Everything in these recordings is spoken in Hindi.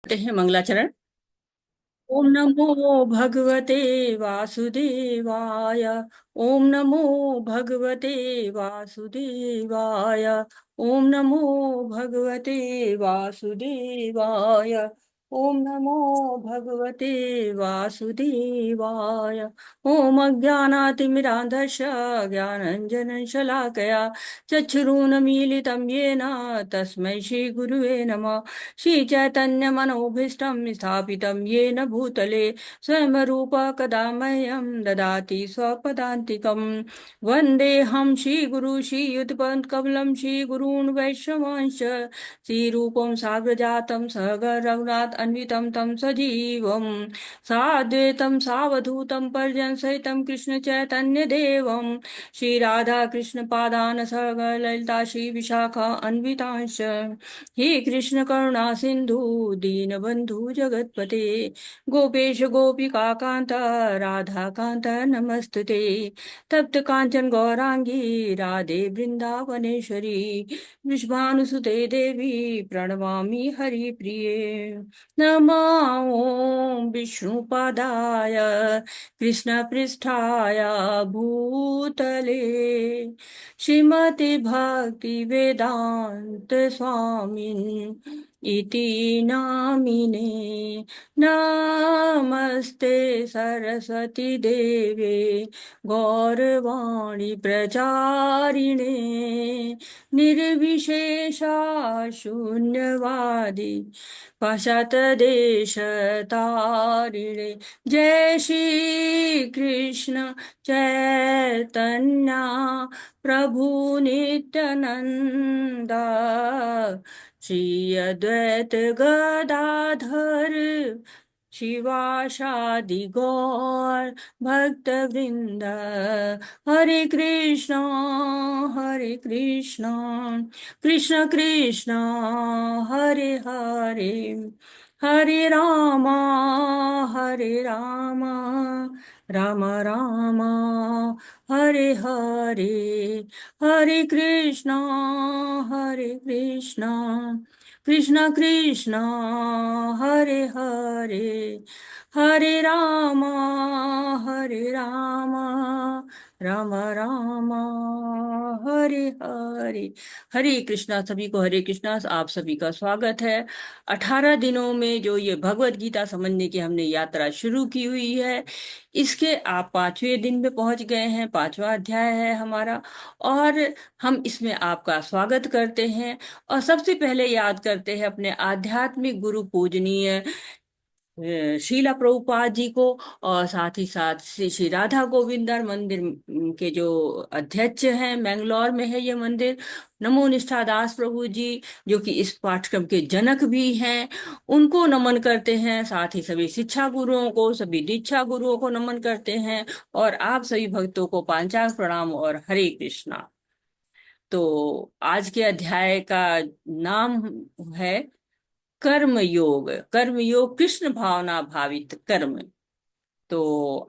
करते हैं मंगलाचरण। ओम नमो भगवते वासुदेवाय। ओम नमो भगवते वासुदेवाय। ओम नमो भगवते वासुदेवाय। ओम नमो भगवते वासुदेवाय। ओम अज्ञानातिमिरान्धस्य ज्ञानञ्जनं शलाकया चक्षुरुन्मीलितं येन तस्मै श्रीगुरुवे नमः। श्रीचैतन्यमनोभीष्टं स्थापितं येन भूतले स्वयं रूप कदा मह्यं ददाति स्वपदान्तिकं। वन्देऽहं श्रीगुरु श्रीयुतपदकमलं श्रीगुरून् वैष्णवांश्च श्रीरूपं साग्रजातं सहगण अन्वितं तं सजीवं साद्वैतं सावधूतं पर्जनसहितं कृष्णचैतन्यदेवं श्रीराधाकृष्णपादान् सहगणललिता श्रीविशाखा अन्वितांश्च। हे कृष्ण करुणा सिंधु दीनबंधु जगतपते गोपेश गोपिका कांता राधा कांता नमस्तुते। तप्त कांचन गौरांगी राधे वृंदावनेश्वरी वृषभानुसुते देवी प्रणमामि हरिप्रिये। नमो विष्णुपादाय कृष्ण पृष्ठाय भूतले श्रीमति भक्ति वेदांत स्वामिन् इति नामिने। नमस्ते सरस्वती देवे गौरवाणी प्रचारिणे निर्विशेषा शून्यवादी पाश्चात्यदेशतारिणे। जय श्री कृष्ण चैतन्य प्रभु नित्यानंदा श्री अद्वैत गदाधर शिवासादि गौर भक्त वृंद। हरे कृष्ण कृष्ण कृष्ण हरे हरे हरे राम राम राम हरे हरे हरे कृष्ण कृष्ण कृष्ण हरे हरे हरे राम राम राम हरे हरे। हरे कृष्णा सभी को, हरे कृष्णा। आप सभी का स्वागत है। 18 दिनों में जो ये भगवत गीता समझने की हमने यात्रा शुरू की हुई है, इसके आप 5वें दिन में पहुंच गए हैं। 5वां अध्याय है हमारा, और हम इसमें आपका स्वागत करते हैं। और सबसे पहले याद करते हैं अपने आध्यात्मिक गुरु पूजनीय शीला प्रभुपाद जी को, और साथ ही साथ श्री श्री राधा गोविंदर मंदिर के जो अध्यक्ष हैं, मैंगलोर में है ये मंदिर, नमो निष्ठा दास प्रभु जी, जो कि इस पाठ्यक्रम के जनक भी हैं, उनको नमन करते हैं। साथ ही सभी शिक्षा गुरुओं को, सभी दीक्षा गुरुओं को नमन करते हैं, और आप सभी भक्तों को पांचांग प्रणाम और हरे कृष्णा। तो आज के अध्याय का नाम है कर्म योग। कर्म योग कृष्ण भावना भावित कर्म। तो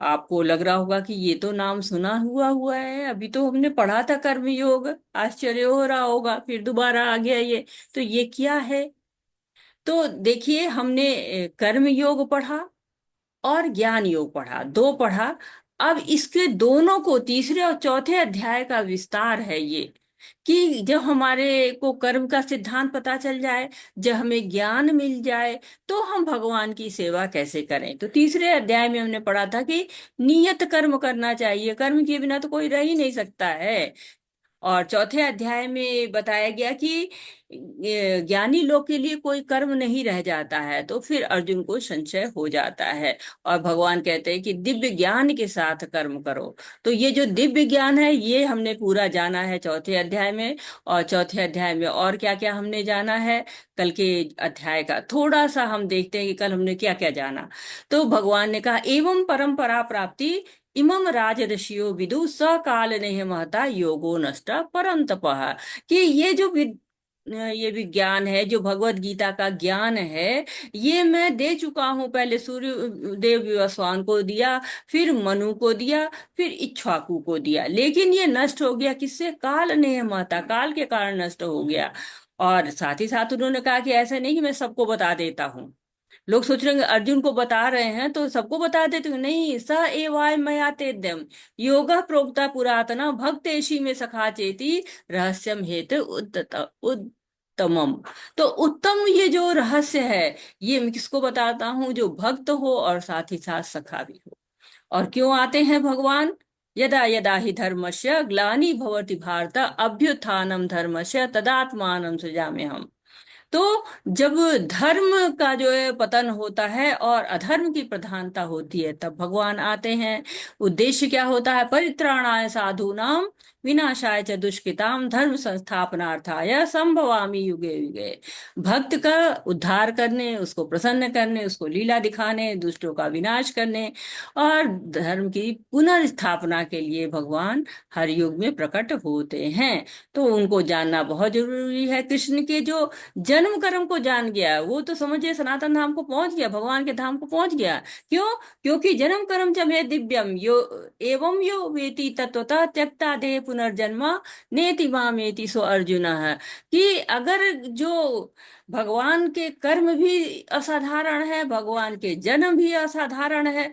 आपको लग रहा होगा कि ये तो नाम सुना हुआ हुआ है, अभी तो हमने पढ़ा था कर्म योग। आश्चर्य हो रहा होगा, फिर दोबारा आ गया ये। तो ये क्या है? तो देखिए, हमने कर्म योग पढ़ा और ज्ञान योग पढ़ा, दो पढ़ा। अब इसके दोनों को, तीसरे और चौथे अध्याय का विस्तार है ये, कि जब हमारे को कर्म का सिद्धांत पता चल जाए, जब हमें ज्ञान मिल जाए, तो हम भगवान की सेवा कैसे करें। तो तीसरे अध्याय में हमने पढ़ा था कि नियत कर्म करना चाहिए, कर्म के बिना तो कोई रह ही नहीं सकता है। और चौथे अध्याय में बताया गया कि ज्ञानी लोग के लिए कोई कर्म नहीं रह जाता है, तो फिर अर्जुन को संशय हो जाता है। और भगवान कहते हैं कि दिव्य ज्ञान के साथ कर्म करो। तो ये जो दिव्य ज्ञान है, ये हमने पूरा जाना है चौथे अध्याय में। और चौथे अध्याय में और क्या क्या हमने जाना है, कल के अध्याय का थोड़ा सा हम देखते हैं कि कल हमने क्या क्या जाना। तो भगवान ने कहा, एवं परंपरा प्राप्ति इमम राजर्षियो विदु स काल नेह महता योगो नष्ट परंतपः। कि ये विज्ञान है, जो भगवत गीता का ज्ञान है, ये मैं दे चुका हूं। पहले सूर्य देव विवस्वान को दिया, फिर मनु को दिया, फिर इक्ष्वाकु को दिया, लेकिन ये नष्ट हो गया। किससे? काल नेह महता, काल के कारण नष्ट हो गया। और साथ ही साथ उन्होंने कहा कि ऐसा नहीं कि मैं सबको बता देता हूँ, लोग सोच रहे हैं अर्जुन को बता रहे हैं तो सबको बता देते हैं। नहीं, स एवाय मया तेद्यम योगा प्रोक्ता पुरातना भक्तेशी में सखा चेती रहस्यम हेतु उत्तमम। तो उत्तम ये जो रहस्य है, ये मैं किसको बताता हूँ? जो भक्त हो और साथ ही साथ सखा भी हो। और क्यों आते हैं भगवान? यदा यदा ही धर्मस्य ग्लानि भवति भारत अभ्युत्थानम धर्मस्य तदात्मानं सृजाम्यहम् हम। तो जब धर्म का जो है पतन होता है और अधर्म की प्रधानता होती है, तब भगवान आते हैं। उद्देश्य क्या होता है? परित्राणाय साधूनाम विनाशाय च दुष्कृताम धर्म संस्थापनार्थाय संभवामि युगे युगे। भक्त का उद्धार करने, उसको प्रसन्न करने, उसको लीला दिखाने, दुष्टों का विनाश करने और धर्म की पुनर्स्थापना के लिए भगवान हर युग में प्रकट होते हैं। तो उनको जानना बहुत जरूरी है। कृष्ण के जो जन्म कर्म को जान गया, वो तो समझिए सनातन धाम को पहुंच गया, भगवान के धाम को पहुंच गया। क्यों? क्योंकि जन्म कर्म च मे दिव्यम यो एवं यो वेति तत्वतः त्यक्ता देह पुनर्जन्म नेति मामेति सो अर्जुन है। कि अगर जो भगवान के कर्म भी असाधारण है, भगवान के जन्म भी असाधारण है।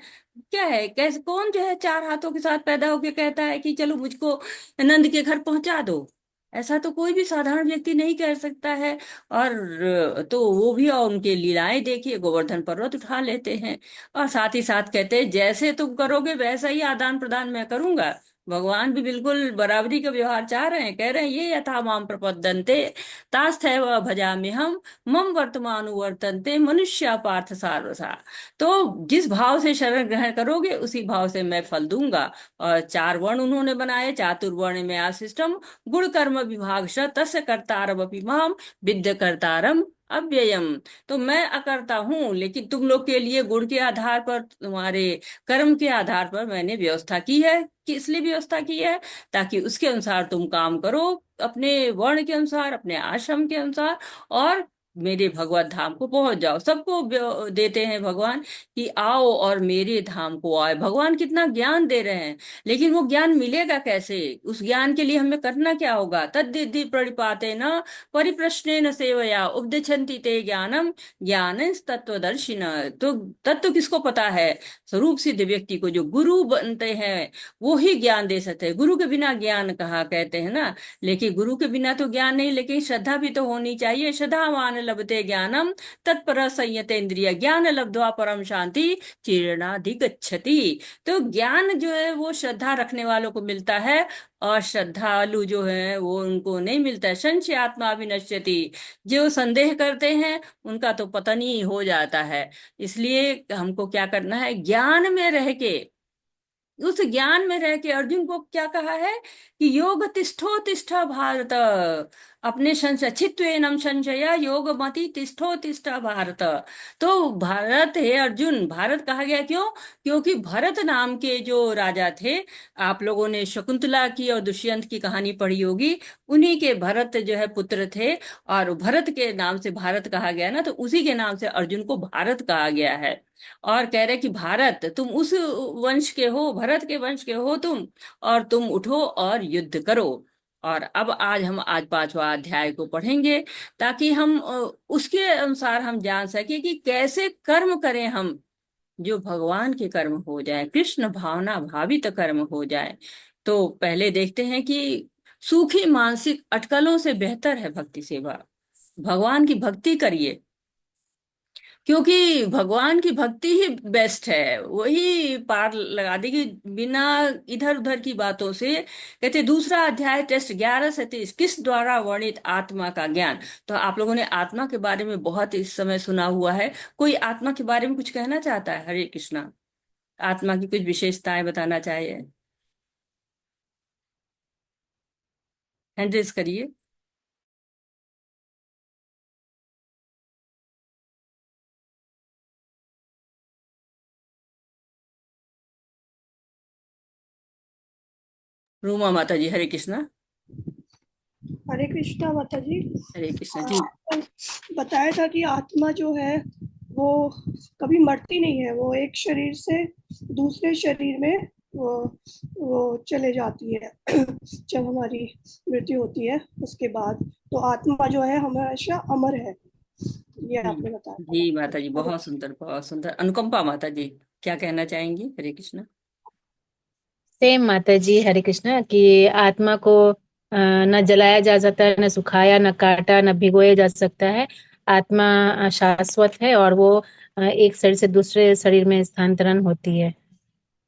क्या है, कैसे, कौन जो है चार हाथों के साथ पैदा होके कहता है कि चलो मुझको नंद के घर पहुंचा दो? ऐसा तो कोई भी साधारण व्यक्ति नहीं कर सकता है। और तो वो भी, और उनके लीलाएं देखिए, गोवर्धन पर्वत उठा लेते हैं। और साथ ही साथ कहते हैं जैसे तुम करोगे वैसा ही आदान प्रदान मैं करूंगा। भगवान भी बिल्कुल बराबरी का व्यवहार चाह रहे हैं, कह रहे हैं ये यथा माम प्रपद्यन्ते तास्थैव भजाम्य हम मम वर्तमानुवर्तन्ते मनुष्य पार्थ सारसा। तो जिस भाव से शरण ग्रहण करोगे उसी भाव से मैं फल दूंगा। और चार वर्ण उन्होंने बनाए, चातुर्वर्ण में आशिष्टम गुण कर्म विभाग तस्य कर्तारमपि माम विद्य कर्तारम अव्ययम। तो मैं अकर्ता हूं, लेकिन तुम लोग के लिए गुण के आधार पर, तुम्हारे कर्म के आधार पर मैंने व्यवस्था की है। किस लिए व्यवस्था की है? ताकि उसके अनुसार तुम काम करो, अपने वर्ण के अनुसार, अपने आश्रम के अनुसार, और मेरे भगवत धाम को पहुंच जाओ। सबको देते हैं भगवान कि आओ और मेरे धाम को आओ। भगवान कितना ज्ञान दे रहे हैं, लेकिन वो ज्ञान मिलेगा कैसे? उस ज्ञान के लिए हमें करना क्या होगा? तद्विधि प्रणिपाते न परिप्रश्नेन सेवया उपदिशन्ति ते ज्ञानम ज्ञान तत्वदर्शिन। तो तत्व किसको पता है? स्वरूप सिद्ध व्यक्ति को, जो गुरु बनते हैं वो ही ज्ञान दे सकते हैं। गुरु के बिना ज्ञान कहा, कहते हैं ना। लेकिन गुरु के बिना तो ज्ञान नहीं, लेकिन श्रद्धा भी तो होनी चाहिए। श्रद्धावान लभते ज्ञानम तत्पर संयत इंद्रिय ज्ञान लब्ध्वा परम शांति चिरणाधिगच्छति। तो ज्ञान जो है वो श्रद्धा रखने वालों को मिलता है, और श्रद्धालु जो है वो उनको नहीं मिलता है। संशय आत्मा विनश्यति। जो संदेह करते हैं उनका तो पतन ही हो जाता है। इसलिए हमको क्या करना है? ज्ञान में रह के, उस ज्ञान में रह के अर्जुन को क्या कहा है कि योग तिष्ठो तिष्ठ भारत अपने संशय चित्वेनम संशय योग मति तिष्ठो तिष्ठ भारत। तो भारत है अर्जुन, भारत कहा गया क्यों? क्योंकि भरत नाम के जो राजा थे, आप लोगों ने शकुंतला की और दुष्यंत की कहानी पढ़ी होगी, उन्हीं के भरत जो है पुत्र थे। और भरत के नाम से भारत कहा गया ना, तो उसी के नाम से अर्जुन को भारत कहा गया है। और कह रहे कि भारत, तुम उस वंश के हो, भरत के वंश के हो तुम, और तुम उठो और युद्ध करो। और अब आज पांचवा अध्याय को पढ़ेंगे, ताकि हम उसके अनुसार हम जान सके कि कैसे कर्म करें हम, जो भगवान के कर्म हो जाए, कृष्ण भावना भावित कर्म हो जाए। तो पहले देखते हैं कि सूखी मानसिक अटकलों से बेहतर है भक्ति सेवा। भगवान की भक्ति करिए, क्योंकि भगवान की भक्ति ही बेस्ट है, वही पार लगा देगी बिना इधर उधर की बातों से। कहते दूसरा अध्याय टेस्ट 11 से 23 किस द्वारा वर्णित आत्मा का ज्ञान। तो आप लोगों ने आत्मा के बारे में बहुत इस समय सुना हुआ है। कोई आत्मा के बारे में कुछ कहना चाहता है? हरे कृष्णा। आत्मा की कुछ विशेषताएं बताना चाहिए, हैंड रेज करिए। रूमा माता जी, हरे कृष्णा। हरे कृष्णा माता जी। हरे कृष्णा जी। बताया था कि आत्मा जो है वो कभी मरती नहीं है, वो एक शरीर से दूसरे शरीर में वो चले जाती है जब हमारी मृत्यु होती है उसके बाद। तो आत्मा जो है हमेशा अमर है। ये जी। आपने बताया था। जी माता जी, हरे बहुत सुंदर, बहुत सुंदर। अनुकंपा माता जी, क्या कहना चाहेंगी? हरे कृष्णा। सेम माता जी, हरे कृष्णा। कि आत्मा को न जलाया जा सकता है, न सुखाया, न काटा, न भिगोया जा सकता है। आत्मा शाश्वत है, और वो एक शरीर से दूसरे शरीर में स्थानांतरण होती है।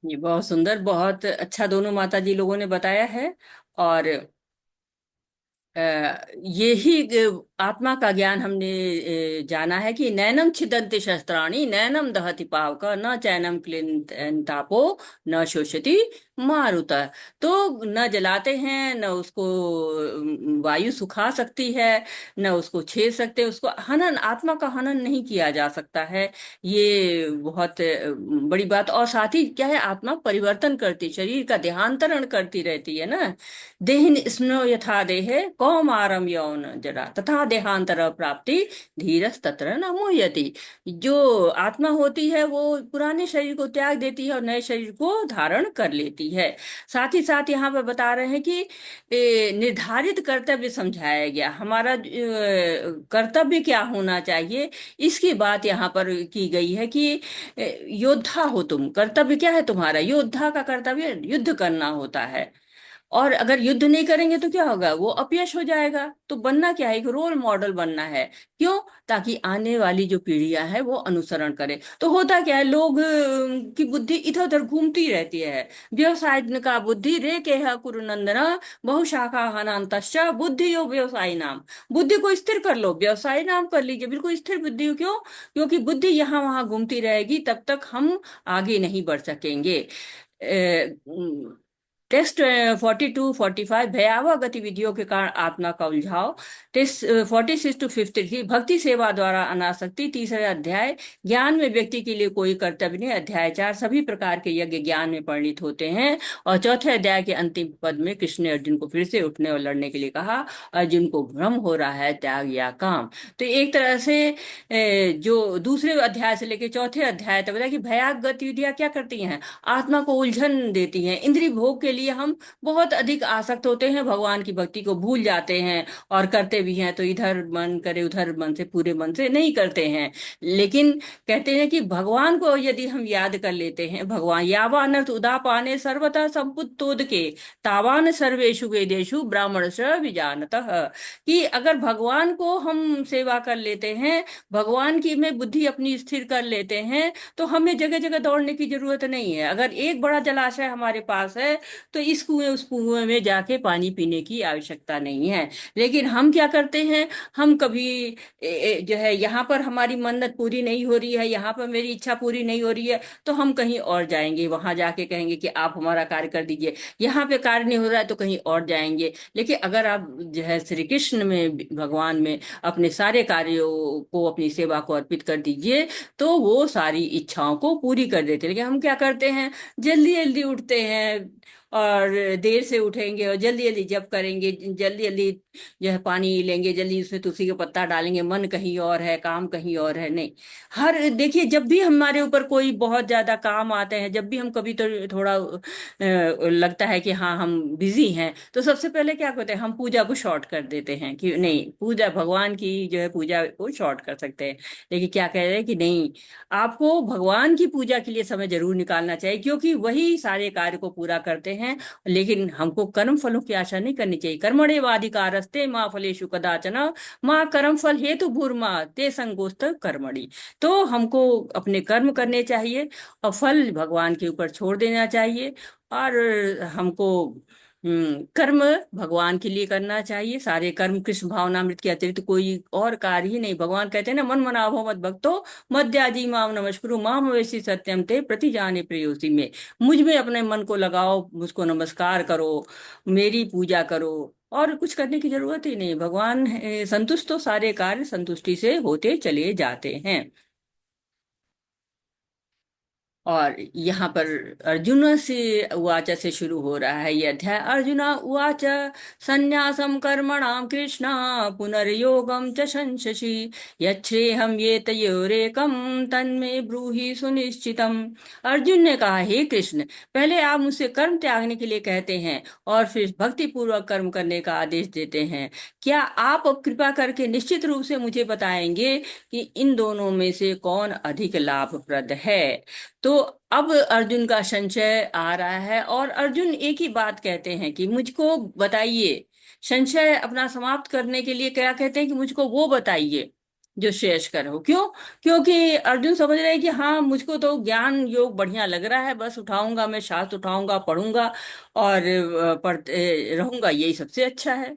ये बहुत सुंदर, बहुत अच्छा दोनों माता जी लोगों ने बताया है। और अ, यही आत्मा का ज्ञान हमने जाना है कि नैनम छिदन्ति शस्त्राणि नैनम दहति पावक न चैनम क्लिन्तापो न शोषति मारुता। तो न जलाते हैं, न उसको वायु सुखा सकती है, न उसको छेद सकते, उसको हनन, आत्मा का हनन नहीं किया जा सकता है। ये बहुत बड़ी बात। और साथ ही क्या है, आत्मा परिवर्तन करती, शरीर का देहांतरण करती रहती है ना। देहिन स्नो यथा देहे कौमारम यौन जरा तथा देहांतर प्राप्ति धीरस तत्र न मुह्यति। जो आत्मा होती है वो पुराने शरीर को त्याग देती है और नए शरीर को धारण कर लेती है। साथ ही साथ यहाँ पे बता रहे हैं कि निर्धारित कर्तव्य समझाया गया, हमारा कर्तव्य क्या होना चाहिए, इसकी बात यहाँ पर की गई है कि योद्धा हो तुम, कर्तव्य क्या है तुम्हारा, योद्धा का कर्तव्य युद्ध करना होता है। और अगर युद्ध नहीं करेंगे तो क्या होगा, वो अपयश हो जाएगा। तो बनना क्या है, एक रोल मॉडल बनना है। क्यों? ताकि आने वाली जो पीढ़ियां हैं वो अनुसरण करें। तो होता क्या है, लोग की बुद्धि इधर उधर घूमती रहती है। व्यवसाय का बुद्धि रे के कुरुनंदना बहुशाखा हनांतश्च बुद्धि यो व्यवसाय नाम। बुद्धि को स्थिर कर लो, व्यवसाय नाम कर लीजिए, बिल्कुल स्थिर बुद्धि हो। क्यों? क्योंकि बुद्धि यहाँ वहां घूमती रहेगी, तब तक हम आगे नहीं बढ़ सकेंगे। टेस्ट 42-45 भयावह गतिविधियों के कारण आत्मा का उलझाव। टेस्ट 46-53 भक्ति सेवा द्वारा अनासक्ति। तीसरा अध्याय ज्ञान में व्यक्ति के लिए कोई कर्तव्य नहीं। अध्याय 4 सभी प्रकार के यज्ञ ज्ञान में परिणित होते हैं। और चौथे अध्याय के अंतिम पद में कृष्ण ने अर्जुन को फिर से उठने और लड़ने के लिए कहा। अर्जुन को भ्रम हो रहा है त्याग या काम। तो एक तरह से जो दूसरे अध्याय से लेकर चौथे अध्याय तक बताया कि भयावह गतिविधियां क्या करती हैं, आत्मा को उलझन देती हैं। इंद्रिय भोग के लिए हम बहुत अधिक आसक्त होते हैं, भगवान की भक्ति को भूल जाते हैं। और करते भी हैं तो इधर मन करे उधर मन से, पूरे मन से नहीं करते हैं। लेकिन कहते हैं कि भगवान को यदि हम याद कर लेते हैं, भगवान यावान अर्थ उदापाने सर्वतः संपुतोद के तावान सर्वेषु वेदेषु ब्राह्मण से विजानतः। कि अगर भगवान को हम सेवा कर लेते हैं, भगवान की में बुद्धि अपनी स्थिर कर लेते हैं, तो हमें जगह जगह दौड़ने की जरूरत नहीं है। अगर एक बड़ा जलाशय हमारे पास है तो इस कुएं उस कुएं में जाके पानी पीने की आवश्यकता नहीं है। लेकिन हम क्या करते हैं, हम कभी जो है यहाँ पर हमारी मन्नत पूरी नहीं हो रही है, यहाँ पर मेरी इच्छा पूरी नहीं हो रही है, तो हम कहीं और जाएंगे, वहां जाके कहेंगे कि आप हमारा कार्य कर दीजिए। यहाँ पे कार्य नहीं हो रहा है तो कहीं और जाएंगे। लेकिन अगर आप जो है श्री कृष्ण में, भगवान में अपने सारे कार्यों को, अपनी सेवा को अर्पित कर दीजिए, तो वो सारी इच्छाओं को पूरी कर देते हैं। लेकिन हम क्या करते हैं, जल्दी जल्दी उठते हैं और देर से उठेंगे और जल्दी जल्दी जप करेंगे, जल्दी जल्दी जो है पानी लेंगे, जल्दी उसमें तुलसी का पत्ता डालेंगे, मन कहीं और है, काम कहीं और है। नहीं, हर देखिए, जब भी हमारे ऊपर कोई बहुत ज्यादा काम आते हैं, जब भी हम कभी तो थोड़ा लगता है कि हाँ हम बिजी हैं, तो सबसे पहले क्या करते हैं, हम पूजा को शॉर्ट कर देते हैं कि नहीं, पूजा भगवान की जो है पूजा को शॉर्ट कर सकते हैं। लेकिन क्या कह रहे हैं कि नहीं, आपको भगवान की पूजा के लिए समय जरूर निकालना चाहिए, क्योंकि वही सारे कार्य को पूरा करते हैं। लेकिन हमको कर्म फलों की आशा नहीं करनी चाहिए। कर्मणेवाधिकारस्ते माँ फलेषु कदाचन माँ कर्म फल हेतु भूर्मा ते संगोस्त कर्मणि। तो हमको अपने कर्म करने चाहिए और फल भगवान के ऊपर छोड़ देना चाहिए। और हमको कर्म भगवान के लिए करना चाहिए। सारे कर्म कृष्ण भावनामृत के अतिरिक्त कोई और कार्य ही नहीं। भगवान कहते हैं ना, मन मनाभो मत भक्तो मद्याजी माम नमस्कुरु माम वैसी सत्यम ते प्रति जाने प्रेयोसी में। मुझ में अपने मन को लगाओ, मुझको नमस्कार करो, मेरी पूजा करो, और कुछ करने की जरूरत ही नहीं। भगवान संतुष्ट तो सारे कार्य संतुष्टि से होते चले जाते हैं। और यहाँ पर अर्जुन से उवाच से शुरू हो रहा है ये अध्याय। अर्जुन उवाच संन्यासं कर्मणां कृष्ण पुनर्योगं च संशसि यच्छ्रेयं ये तयोरेकं तन्मे ब्रूहि सुनिश्चितम। अर्जुन ने कहा, हे कृष्ण, पहले आप मुझसे कर्म त्यागने के लिए कहते हैं और फिर भक्ति पूर्वक कर्म करने का आदेश देते हैं। क्या आप अब कृपा करके निश्चित रूप से मुझे बताएंगे कि इन दोनों में से कौन अधिक लाभप्रद है? तो अब अर्जुन का संशय आ रहा है और अर्जुन एक ही बात कहते हैं कि मुझको बताइए। संशय अपना समाप्त करने के लिए क्या कहते हैं कि मुझको वो बताइए जो श्रेयस्कर हो। क्यों? क्योंकि अर्जुन समझ रहे हैं कि हाँ, मुझको तो ज्ञान योग बढ़िया लग रहा है, बस उठाऊंगा मैं शास्त्र, उठाऊंगा पढ़ूंगा और पढ़ते रहूंगा, यही सबसे अच्छा है।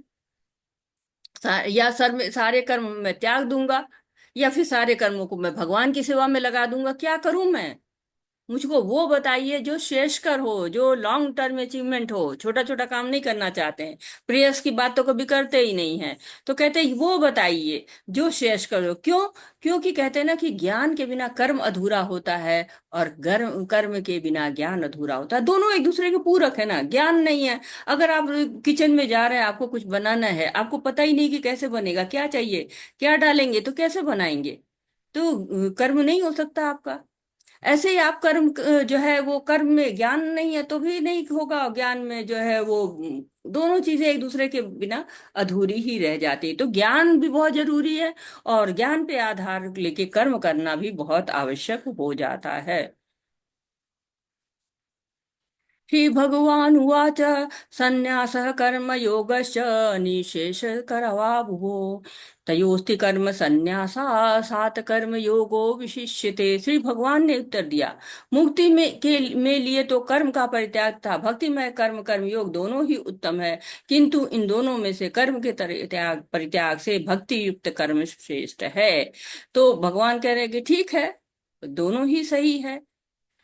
या सारे कर्म मैं त्याग दूंगा, या फिर सारे कर्मों को मैं भगवान की सेवा में लगा दूंगा, क्या करूं मैं? मुझको वो बताइए जो श्रेष्ठकर हो, जो लॉन्ग टर्म अचीवमेंट हो। छोटा छोटा काम नहीं करना चाहते हैं, प्रेयस की बात तो कभी करते ही नहीं है। तो कहते हैं वो बताइए जो श्रेष्ठकर हो। क्यों? क्योंकि कहते हैं ना कि ज्ञान के बिना कर्म अधूरा होता है और कर्म कर्म के बिना ज्ञान अधूरा होता है। दोनों एक दूसरे के पूरक है ना। ज्ञान नहीं है, अगर आप किचन में जा रहे हैं, आपको कुछ बनाना है, आपको पता ही नहीं कि कैसे बनेगा, क्या चाहिए, क्या डालेंगे, तो कैसे बनाएंगे? तो कर्म नहीं हो सकता आपका। ऐसे ही आप कर्म जो है वो कर्म में ज्ञान नहीं है तो भी नहीं होगा। ज्ञान में जो है वो दोनों चीजें एक दूसरे के बिना अधूरी ही रह जाती है। तो ज्ञान भी बहुत जरूरी है और ज्ञान पे आधार लेके कर्म करना भी बहुत आवश्यक हो जाता है। श्रीभगवानुवाच सन्न्यासः कर्मयोगश्च निःशेषकरवावुः तयोस्ति कर्म सन्न्यासात् कर्म योगो विशिष्यते। श्री भगवान ने उत्तर दिया, मुक्ति में लिए तो कर्म का परित्याग था, भक्ति में कर्म कर्म योग दोनों ही उत्तम है, किंतु इन दोनों में से कर्म के त्याग परित्याग से भक्ति युक्त कर्म श्रेष्ठ है। तो भगवान कह रहे हैं कि ठीक है, दोनों ही सही है,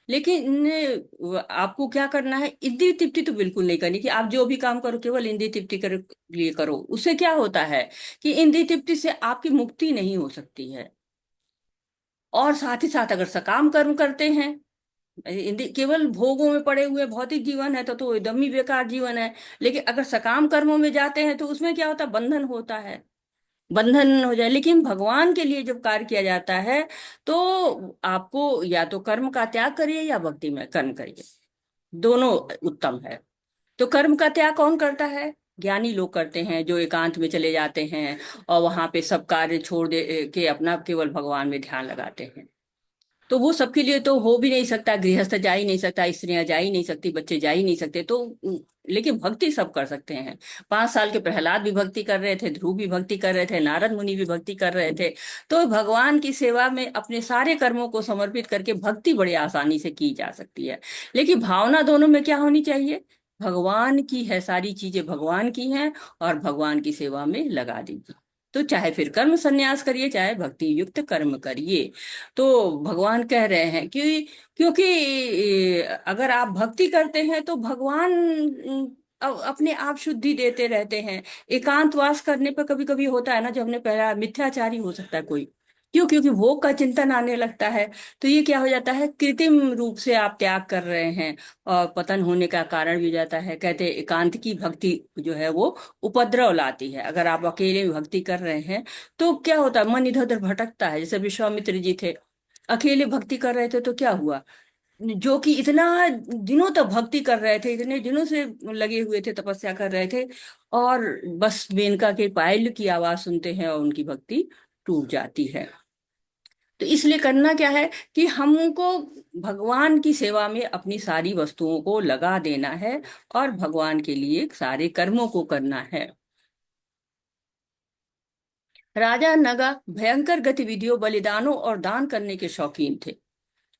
लेकिन आपको क्या करना है, इंद्रिय तृप्ति तो बिल्कुल नहीं करनी कि आप जो भी काम करो केवल इंद्रिय तृप्ति कर लिए करो। उससे क्या होता है कि इंद्रिय तृप्ति से आपकी मुक्ति नहीं हो सकती है। और साथ ही साथ अगर सकाम कर्म करते हैं, केवल भोगों में पड़े हुए भौतिक जीवन है तो एकदम ही बेकार जीवन है। लेकिन अगर सकाम कर्मों में जाते हैं तो उसमें क्या होता है, बंधन होता है, बंधन हो जाए। लेकिन भगवान के लिए जब कार्य किया जाता है तो आपको या तो कर्म का त्याग करिए या भक्ति में कर्म करिए, दोनों उत्तम है। तो कर्म का त्याग कौन करता है? ज्ञानी लोग करते हैं, जो एकांत में चले जाते हैं और वहां पे सब कार्य छोड़ दे के अपना केवल भगवान में ध्यान लगाते हैं। तो वो सबके लिए तो हो भी नहीं सकता, गृहस्थ जा ही नहीं सकता, स्त्रियां जा ही नहीं सकती, बच्चे जा ही नहीं सकते। तो लेकिन भक्ति सब कर सकते हैं। 5 साल के प्रहलाद भी भक्ति कर रहे थे, ध्रुव भी भक्ति कर रहे थे, नारद मुनि भी भक्ति कर रहे थे। तो भगवान की सेवा में अपने सारे कर्मों को समर्पित करके भक्ति बड़ी आसानी से की जा सकती है। लेकिन भावना दोनों में क्या होनी चाहिए? भगवान की है, सारी चीजें भगवान की हैं और भगवान की सेवा में लगा दीजिए। तो चाहे फिर कर्म संन्यास करिए, चाहे भक्ति युक्त कर्म करिए। तो भगवान कह रहे हैं कि क्योंकि अगर आप भक्ति करते हैं तो भगवान अपने आप शुद्धि देते रहते हैं। एकांतवास करने पर कभी कभी होता है ना, जब हमने पहला मिथ्याचारी हो सकता है कोई, क्यों? क्योंकि भोग का चिंतन आने लगता है। तो ये क्या हो जाता है, कृत्रिम रूप से आप त्याग कर रहे हैं और पतन होने का कारण भी हो जाता है। कहते हैं एकांत की भक्ति जो है वो उपद्रव लाती है। अगर आप अकेले भक्ति कर रहे हैं तो क्या होता है, मन इधर उधर भटकता है। जैसे विश्वामित्र जी थे, अकेले भक्ति कर रहे थे तो क्या हुआ, जो कि इतना दिनों तक भक्ति कर रहे थे, इतने दिनों से लगे हुए थे, तपस्या कर रहे थे, और बस मेनका के पायल की आवाज सुनते हैं और उनकी भक्ति टूट जाती है। तो इसलिए करना क्या है कि हमको भगवान की सेवा में अपनी सारी वस्तुओं को लगा देना है और भगवान के लिए सारे कर्मों को करना है। राजा नगा भयंकर गतिविधियों, बलिदानों और दान करने के शौकीन थे।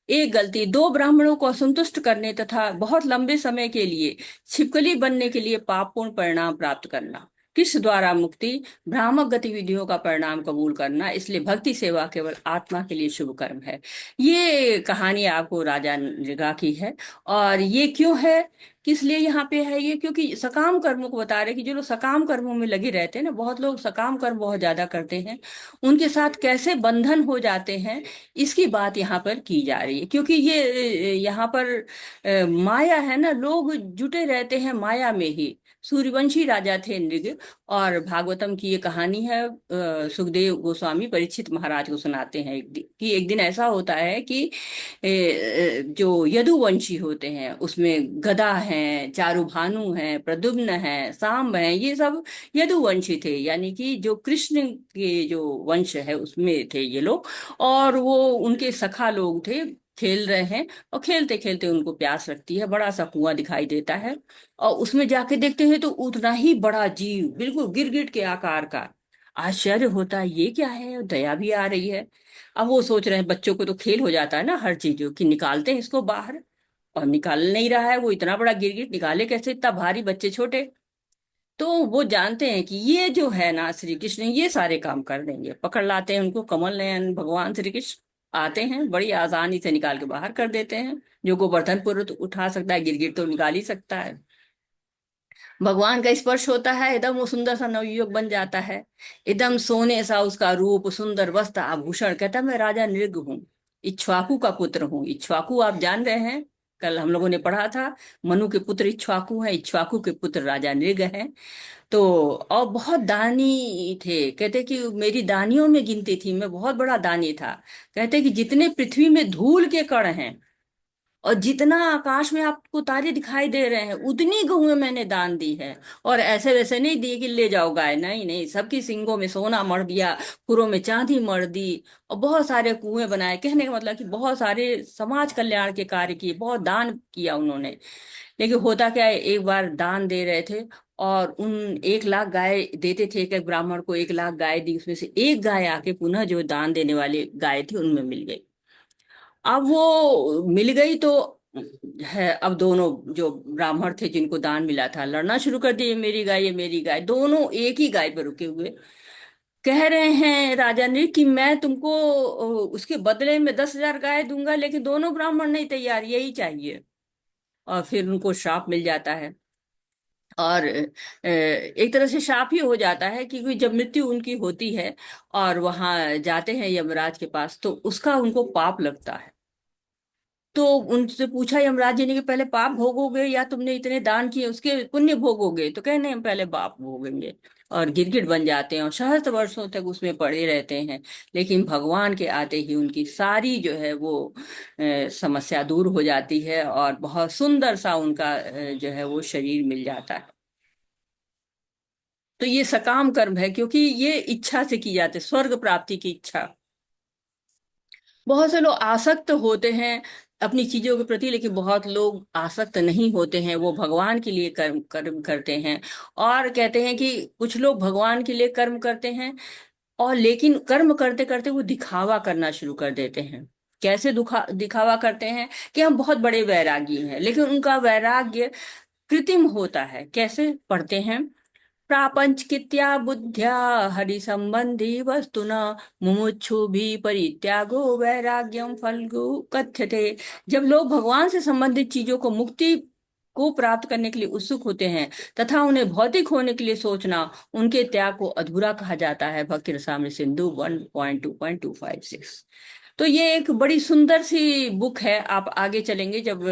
एक गलती, 2 ब्राह्मणों को असंतुष्ट करने तथा बहुत लंबे समय के लिए छिपकली बनने के लिए पापपूर्ण परिणाम प्राप्त करना। कृष्ण द्वारा मुक्ति, भ्रामक गतिविधियों का परिणाम कबूल करना, इसलिए भक्ति सेवा केवल आत्मा के लिए शुभ कर्म है। ये कहानी आपको राजा नृगा की है। और ये क्यों है, किस लिए यहाँ पे है ये, क्योंकि सकाम कर्मों को बता रहे कि जो लोग सकाम कर्मों में लगे रहते हैं ना, बहुत लोग सकाम कर्म बहुत ज्यादा करते हैं, उनके साथ कैसे बंधन हो जाते हैं, इसकी बात यहाँ पर की जा रही है। क्योंकि ये यहाँ पर माया है ना, लोग जुटे रहते हैं माया में ही। सूर्यवंशी राजा थे नृग, और भागवतम की ये कहानी है, सुखदेव गोस्वामी परीक्षित महाराज को सुनाते हैं एक दिन ऐसा होता है कि जो यदुवंशी होते हैं उसमें गदा हैं, चारुभानु हैं, प्रद्युम्न हैं, सांब हैं, ये सब यदुवंशी थे, यानी कि जो कृष्ण के जो वंश है उसमें थे ये लोग। और वो उनके सखा लोग थे, खेल रहे हैं, और खेलते खेलते उनको प्यास लगती है, बड़ा सा कुआं दिखाई देता है, और उसमें जाके देखते हैं तो उतना ही बड़ा जीव, बिल्कुल गिरगिट के आकार का। आश्चर्य होता है, ये क्या है, दया भी आ रही है। अब वो सोच रहे हैं, बच्चों को तो खेल हो जाता है ना हर चीजों की, निकालते हैं इसको बाहर, और निकाल नहीं रहा है, वो इतना बड़ा गिरगिट निकाले कैसे, इतना भारी, बच्चे छोटे। तो वो जानते हैं कि ये जो है ना श्री कृष्ण, ये सारे काम कर देंगे, पकड़ लाते हैं उनको, कमल नयन भगवान श्री कृष्ण आते हैं, बड़ी आसानी से निकाल के बाहर कर देते हैं। जो गोवर्धन पुरुष उठा सकता है, गिरगिट तो निकाल ही सकता है। भगवान का स्पर्श होता है, एकदम वो सुंदर सा नवयुवक बन जाता है, एकदम सोने सा उसका रूप, सुंदर वस्त्र आभूषण। कहता है, मैं राजा नृग हूँ, इक्ष्वाकु का पुत्र हूँ। इक्ष्वाकु आप जान रहे हैं, कल हम लोगों ने पढ़ा था, मनु के पुत्र इक्ष्वाकु हैं, इक्ष्वाकु के पुत्र राजा नृग हैं। तो और बहुत दानी थे, कहते कि मेरी दानियों में गिनती थी, मैं बहुत बड़ा दानी था। कहते कि जितने पृथ्वी में धूल के कण हैं, और जितना आकाश में आपको तारे दिखाई दे रहे हैं, उतनी गहुएं मैंने दान दी है। और ऐसे वैसे नहीं दी कि ले जाओ गाय, नहीं नहीं, सबकी सींगों में सोना मढ़ दिया, खुरों में चांदी मढ़ दी, और बहुत सारे कुएं बनाए। कहने का मतलब कि बहुत सारे समाज कल्याण के कार्य किए, बहुत दान किया उन्होंने। लेकिन होता क्या है, एक बार दान दे रहे थे, और उन 1 लाख गाय देते थे, एक एक ब्राह्मण को 1 लाख गाय दी, उसमें से एक गाय आके पुनः जो दान देने वाले गाय थी उनमें मिल गई। अब वो मिल गई तो है, अब दोनों जो ब्राह्मण थे जिनको दान मिला था, लड़ना शुरू कर दिए, मेरी गाय, ये मेरी गाय। दोनों एक ही गाय पर रुके हुए कह रहे हैं राजा ने कि मैं तुमको उसके बदले में 10,000 गाय दूंगा, लेकिन दोनों ब्राह्मण नहीं तैयार, यही चाहिए। और फिर उनको श्राप मिल जाता है। और एक तरह से शाप ही हो जाता है, क्योंकि जब मृत्यु उनकी होती है और वहां जाते हैं यमराज के पास, तो उसका उनको पाप लगता है। तो उनसे पूछा यमराज जी ने कि पहले पाप भोगोगे या तुमने इतने दान किए उसके पुण्य भोगोगे, तो कहने हम पहले पाप भोगेंगे। और गिरगिट बन जाते हैं और सहस्त्र वर्षों तक उसमें पड़े रहते हैं। लेकिन भगवान के आते ही उनकी सारी जो है वो समस्या दूर हो जाती है, और बहुत सुंदर सा उनका जो है वो शरीर मिल जाता है। तो ये सकाम कर्म है, क्योंकि ये इच्छा से की जाती है, स्वर्ग प्राप्ति की इच्छा। बहुत से लोग आसक्त होते हैं अपनी चीजों के प्रति, लेकिन बहुत लोग आसक्त नहीं होते हैं, वो भगवान के लिए कर्म कर्म करते हैं। और कहते हैं कि कुछ लोग भगवान के लिए कर्म करते हैं, और लेकिन कर्म करते करते वो दिखावा करना शुरू कर देते हैं। कैसे दिखावा करते हैं कि हम बहुत बड़े वैरागी हैं, लेकिन उनका वैराग्य कृत्रिम होता है। कैसे पढ़ते हैं, प्रापंचकित्या बुद्ध्या हरि संबंधी वस्तुना मुमुक्षु भी परित्यागो वैराग्यम फल्गु कथ्यते। जब लोग भगवान से संबंधित चीजों को, मुक्ति को प्राप्त करने के लिए उत्सुक होते हैं, तथा उन्हें भौतिक होने के लिए सोचना, उनके त्याग को अधूरा कहा जाता है। भक्ति रसामृत सिंधु 1.2.256। तो ये एक बड़ी सुंदर सी बुक है। आप आगे चलेंगे, जब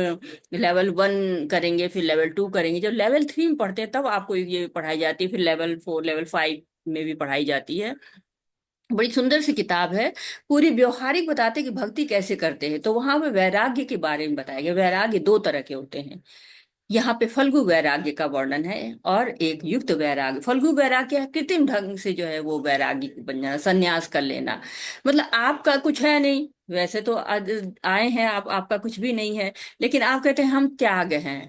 लेवल 1 करेंगे, फिर लेवल 2 करेंगे, जब लेवल 3 में पढ़ते हैं तब आपको ये पढ़ाई जाती है, फिर लेवल 4 लेवल 5 में भी पढ़ाई जाती है। बड़ी सुंदर सी किताब है, पूरी व्यवहारिक बताते हैं कि भक्ति कैसे करते हैं। तो वहां पे वैराग्य के बारे में बताया गया। वैराग्य 2 तरह के होते हैं। यहाँ पे फल्गु वैराग्य का वर्णन है, और एक युक्त वैराग्य। फल्गु वैराग्य है कृत्रिम ढंग से जो है वो वैराग्य बन जाना, संन्यास कर लेना। मतलब आपका कुछ है नहीं, वैसे तो आज आए हैं आप, आपका कुछ भी नहीं है, लेकिन आप कहते हैं हम त्याग हैं।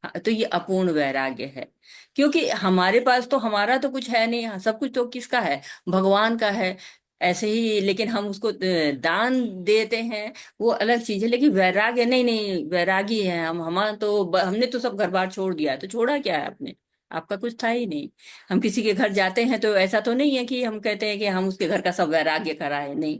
हाँ, तो ये अपूर्ण वैराग्य है, क्योंकि हमारे पास तो, हमारा तो कुछ है नहीं, हाँ, सब कुछ तो किसका है, भगवान का है। ऐसे ही, लेकिन हम उसको दान देते हैं, वो अलग चीज है। लेकिन वैराग्य नहीं, नहीं वैरागी है हम, हमारा तो हमने तो सब घर बार छोड़ दिया है, तो छोड़ा क्या है आपने, आपका कुछ था ही नहीं। हम किसी के घर जाते हैं तो ऐसा तो नहीं है कि हम कहते हैं कि हम उसके घर का सब वैराग्य कराए, नहीं।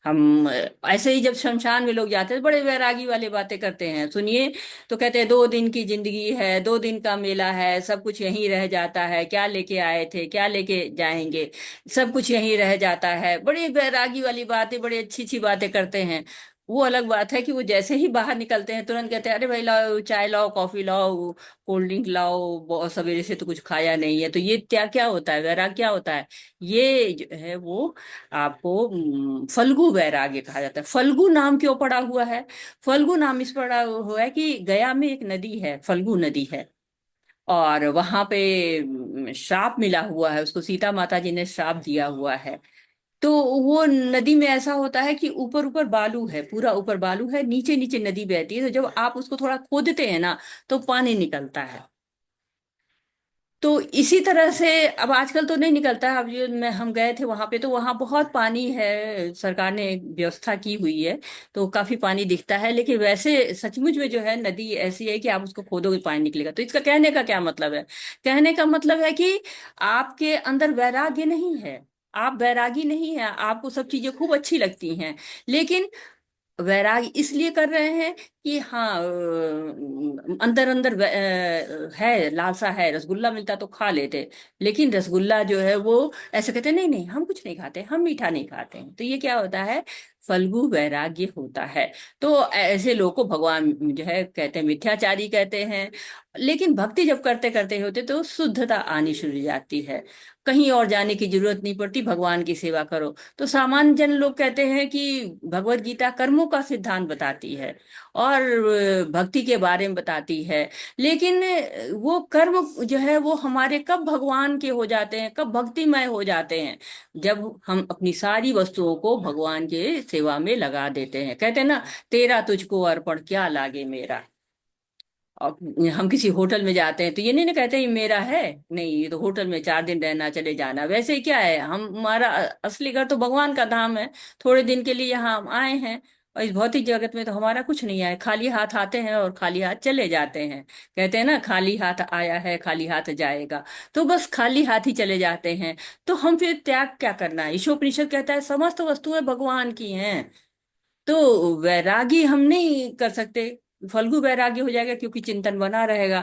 हम ऐसे ही जब शमशान में लोग जाते हैं तो बड़े वैरागी वाली बातें करते हैं, सुनिए। तो कहते हैं 2 दिन की जिंदगी है, 2 दिन का मेला है, सब कुछ यहीं रह जाता है, क्या लेके आए थे, क्या लेके जाएंगे, सब कुछ यहीं रह जाता है। बड़ी वैरागी वाली बातें, बड़ी अच्छी अच्छी बातें करते हैं। वो अलग बात है कि वो जैसे ही बाहर निकलते हैं तुरंत कहते हैं, अरे भाई लाओ चाय, लाओ कॉफी, लाओ कोल्ड ड्रिंक लाओ, बहुत सवेरे से तो कुछ खाया नहीं है। तो ये क्या क्या होता है, वैराग क्या होता है? ये जो है वो आपको फल्गु वैराग्य कहा जाता है। फल्गु नाम क्यों पड़ा हुआ है? फल्गु नाम इस पड़ा हुआ है कि गया में एक नदी है, फल्गु नदी है, और वहां पे श्राप मिला हुआ है उसको, सीता माता जी ने श्राप दिया हुआ है। तो वो नदी में ऐसा होता है कि ऊपर ऊपर बालू है, पूरा ऊपर बालू है, नीचे नीचे नदी बहती है। तो जब आप उसको थोड़ा खोदते हैं ना, तो पानी निकलता है। तो इसी तरह से अब आजकल तो नहीं निकलता है। अब जो मैं हम गए थे वहां पे, तो वहां बहुत पानी है, सरकार ने एक व्यवस्था की हुई है, तो काफी पानी दिखता है। लेकिन वैसे सचमुच में जो है नदी ऐसी है कि आप उसको खोदोगे पानी निकलेगा। तो इसका कहने का क्या मतलब है? कहने का मतलब है कि आपके अंदर वैराग्य नहीं है, आप वैरागी नहीं है, आपको सब चीजें खूब अच्छी लगती हैं, लेकिन वैराग इसलिए कर रहे हैं कि हाँ अंदर अंदर है, लालसा है, रसगुल्ला मिलता तो खा लेते। लेकिन रसगुल्ला जो है वो ऐसे कहते हैं, नहीं नहीं हम कुछ नहीं खाते, हम मीठा नहीं खाते हैं। तो ये क्या होता है? फल्गु वैराग्य होता है। तो ऐसे लोगों को भगवान जो है कहते हैं मिथ्याचारी कहते हैं। लेकिन भक्ति जब करते करते होते तो शुद्धता आनी शुरू हो जाती है, कहीं और जाने की जरूरत नहीं पड़ती, भगवान की सेवा करो। तो सामान्य जन लोग कहते हैं कि भगवत गीता कर्मों का सिद्धांत बताती है और भक्ति के बारे में बताती है। लेकिन वो कर्म जो है वो हमारे कब भगवान के हो जाते हैं, कब भक्तिमय हो जाते हैं? जब हम अपनी सारी वस्तुओं को भगवान के सेवा में लगा देते हैं। कहते हैं ना, तेरा तुझको अर्पण क्या लागे मेरा। और हम किसी होटल में जाते हैं तो ये नहीं ना कहते ये मेरा है, नहीं ये तो होटल में 4 दिन रहना, चले जाना। वैसे ही क्या है, हम हमारा असली घर तो भगवान का धाम है। थोड़े दिन के लिए यहाँ हम आए हैं, और इस भौतिक जगत में तो हमारा कुछ नहीं है, खाली हाथ आते हैं और खाली हाथ चले जाते हैं। कहते हैं ना, खाली हाथ आया है खाली हाथ जाएगा। तो बस खाली हाथ ही चले जाते हैं। तो हम फिर त्याग क्या करना है? ईशोपनिषद कहता है समस्त वस्तुएं भगवान की हैं। तो वैरागी हम नहीं कर सकते, फल्गु वैराग्य हो जाएगा क्योंकि चिंतन बना रहेगा।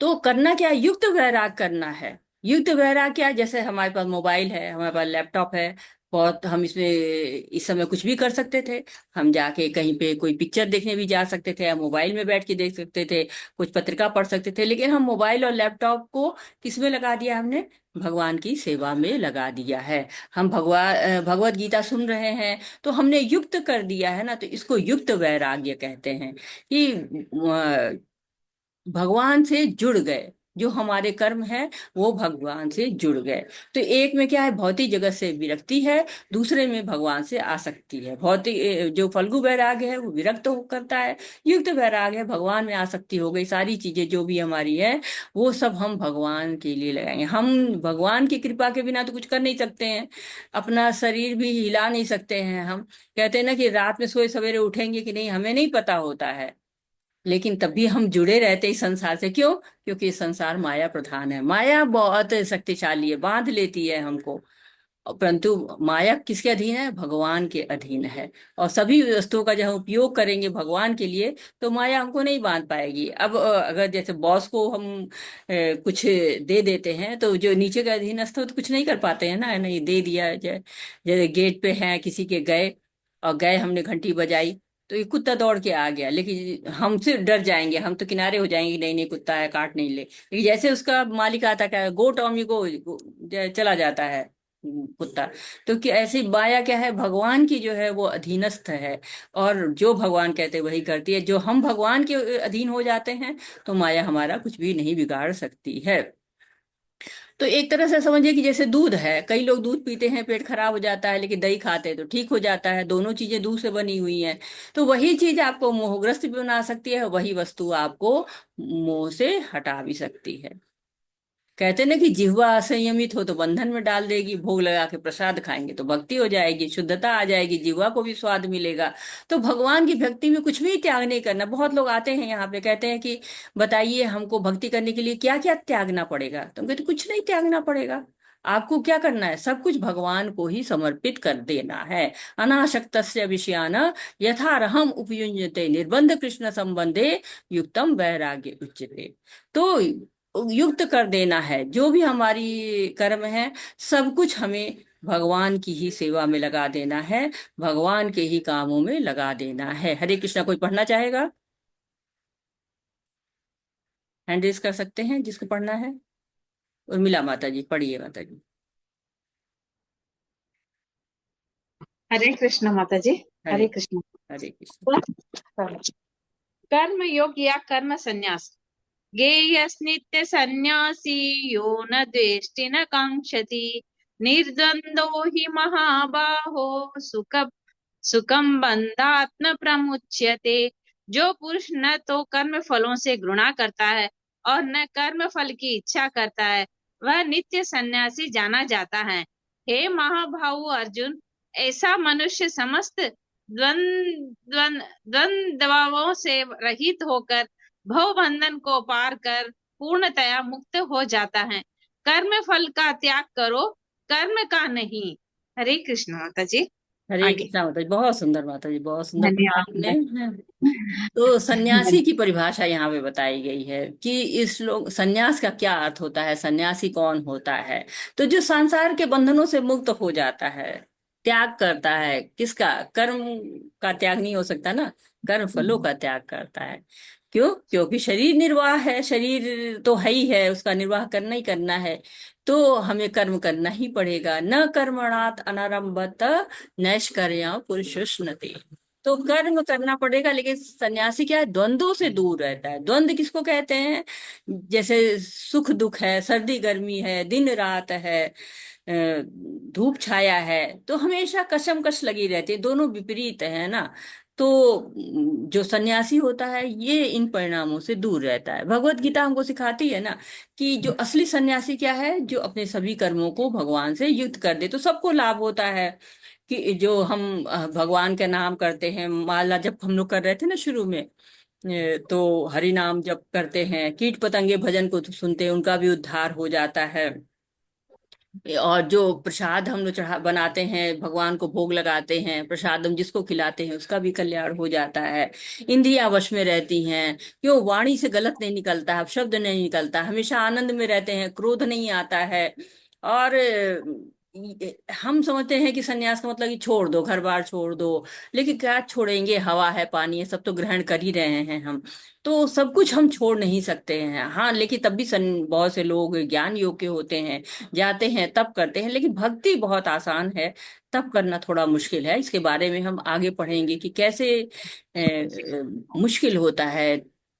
तो करना क्या है? युक्त वैराग करना है। युक्त वैराग क्या है? जैसे हमारे पास मोबाइल है, हमारे पास लैपटॉप है, बहुत हम इसमें इस समय कुछ भी कर सकते थे। हम जाके कहीं पे कोई पिक्चर देखने भी जा सकते थे, या मोबाइल में बैठ के देख सकते थे, कुछ पत्रिका पढ़ सकते थे। लेकिन हम मोबाइल और लैपटॉप को किस में लगा दिया हमने? भगवान की सेवा में लगा दिया है। हम भगवत गीता सुन रहे हैं तो हमने युक्त कर दिया है ना, तो इसको युक्त वैराग्य कहते हैं कि भगवान से जुड़ गए। जो हमारे कर्म है वो भगवान से जुड़ गए। तो एक में क्या है, भौतिक जगत से विरक्ति है, दूसरे में भगवान से आसक्ति है। भौतिक जो फल्गु वैराग है वो विरक्त हो करता है, युक्त वैराग है भगवान में आसक्ति हो गई। सारी चीजें जो भी हमारी है वो सब हम भगवान के लिए लगाएंगे। हम भगवान की कृपा के बिना तो कुछ कर नहीं सकते हैं, अपना शरीर भी हिला नहीं सकते हैं। हम कहते हैं ना कि रात में सोए सवेरे उठेंगे कि नहीं हमें नहीं पता होता है, लेकिन तब भी हम जुड़े रहते इस संसार से। क्यों? क्योंकि ये संसार माया प्रधान है, माया बहुत शक्तिशाली है, बांध लेती है हमको। परंतु माया किसके अधीन है? भगवान के अधीन है। और सभी वस्तुओं का जब हम उपयोग करेंगे भगवान के लिए, तो माया हमको नहीं बांध पाएगी। अब अगर जैसे बॉस को हम कुछ दे देते हैं, तो जो नीचे का अधीनस्थ हो तो कुछ नहीं कर पाते हैं ना, नहीं दे दिया। जैसे गेट पे हैं किसी के, गए और गए, हमने घंटी बजाई, तो ये कुत्ता दौड़ के आ गया, लेकिन हमसे डर जाएंगे, हम तो किनारे हो जाएंगे, नहीं नहीं कुत्ता है काट नहीं ले। लेकिन जैसे उसका मालिक आता क्या, गो टॉमी गो, चला जाता है कुत्ता। तो क्या ऐसी माया क्या है? भगवान की जो है वो अधीनस्थ है, और जो भगवान कहते हैं वही करती है। जो हम भगवान के अधीन हो जाते हैं तो माया हमारा कुछ भी नहीं बिगाड़ सकती है। तो एक तरह से समझिए कि जैसे दूध है, कई लोग दूध पीते हैं पेट खराब हो जाता है, लेकिन दही खाते हैं तो ठीक हो जाता है। दोनों चीजें दूध से बनी हुई हैं। तो वही चीज आपको मोहग्रस्त भी बना सकती है, वही वस्तु आपको मोह से हटा भी सकती है। कहते ना कि जिह्वा असंयमित हो तो बंधन में डाल देगी, भोग लगा के प्रसाद खाएंगे तो भक्ति हो जाएगी, शुद्धता आ जाएगी, जिह्वा को भी स्वाद मिलेगा। तो भगवान की भक्ति में कुछ भी त्याग नहीं करना। बहुत लोग आते हैं यहाँ पे, कहते हैं कि बताइए हमको भक्ति करने के लिए क्या क्या त्यागना पड़ेगा, तो हम कहते कुछ नहीं त्यागना पड़ेगा। आपको क्या करना है, सब कुछ भगवान को ही समर्पित कर देना है। अनासक्तस्य विषयान यथारहम उपयुज्यते निर्बंध कृष्ण संबंधे युक्तम वैराग्य उच्यते। तो युक्त कर देना है, जो भी हमारी कर्म है सब कुछ हमें भगवान की ही सेवा में लगा देना है, भगवान के ही कामों में लगा देना है। हरे कृष्णा, कोई पढ़ना चाहेगा? हैंड रेज कर सकते हैं जिसको पढ़ना है। उर्मिला माता जी पढ़िए, माता जी। हरे कृष्ण माता जी। हरे हरे कृष्ण। हरे कृष्ण। कर्म योग या कर्म संन्यास। ज्ञेयस्नित्य सन्यासी यो न द्वेष्टि न कांक्षति, निर्द्वंदो हि महाबाहो सुख सुखम बंधात् न प्रमुच्यते। जो पुरुष न तो कर्म फलों से घृणा करता है और न कर्म फल की इच्छा करता है, वह नित्य सन्यासी जाना जाता है। हे महाभाव अर्जुन, ऐसा मनुष्य समस्त द्वंद्वों से रहित होकर भव बंधन को पार कर पूर्णतया मुक्त हो जाता है। कर्म फल का त्याग करो, कर्म का नहीं। हरे कृष्ण माता जी। हरे आगे। कृष्णा माता जी, बहुत सुंदर माता जी, बहुत सुंदर पढ़ा आपने। धन्यवाद। तो सन्यासी की परिभाषा यहाँ पे बताई गई है कि इस लोग सन्यास का क्या अर्थ होता है, सन्यासी कौन होता है। तो जो संसार के बंधनों से मुक्त हो जाता है, त्याग करता है, किसका? कर्म का त्याग नहीं हो सकता ना, कर्म फलों का त्याग करता है। क्यों? क्योंकि शरीर निर्वाह है, शरीर तो है ही है, उसका निर्वाह करना ही करना है। तो हमें कर्म करना ही पड़ेगा। न कर्मणात् अनारंभत नैष्कर्म्य पुरुषोष्णते। तो कर्म करना पड़ेगा, लेकिन सन्यासी क्या है, द्वंद्वों से दूर रहता है। द्वंद्व किसको कहते हैं? जैसे सुख दुख है, सर्दी गर्मी है, दिन रात है, धूप छाया है, तो हमेशा कशमकश लगी रहती है, दोनों विपरीत है ना। तो जो सन्यासी होता है ये इन परिणामों से दूर रहता है। भगवत गीता हमको सिखाती है ना कि जो असली सन्यासी क्या है, जो अपने सभी कर्मों को भगवान से युक्त कर दे, तो सबको लाभ होता है। कि जो हम भगवान का नाम करते हैं, माला जब हम लोग कर रहे थे ना शुरू में, तो हरि नाम जप करते हैं, कीट पतंगे भजन को तो सुनते हैं, उनका भी उद्धार हो जाता है। और जो प्रसाद हम लोग चढ़ा बनाते हैं, भगवान को भोग लगाते हैं, प्रसाद हम जिसको खिलाते हैं उसका भी कल्याण हो जाता है। इंद्रियां वश में रहती हैं, क्यों? वाणी से गलत नहीं निकलता है, शब्द नहीं निकलता, हमेशा आनंद में रहते हैं, क्रोध नहीं आता है। और हम समझते हैं कि सन्यास का मतलब कि छोड़ दो, घर बार छोड़ दो, लेकिन क्या छोड़ेंगे? हवा है, पानी है, सब तो ग्रहण कर ही रहे हैं हम। तो सब कुछ हम छोड़ नहीं सकते हैं, हाँ, लेकिन तब भी बहुत से लोग ज्ञान योग के होते हैं, जाते हैं तब करते हैं। लेकिन भक्ति बहुत आसान है, तब करना थोड़ा मुश्किल है। इसके बारे में हम आगे पढ़ेंगे कि कैसे मुश्किल होता है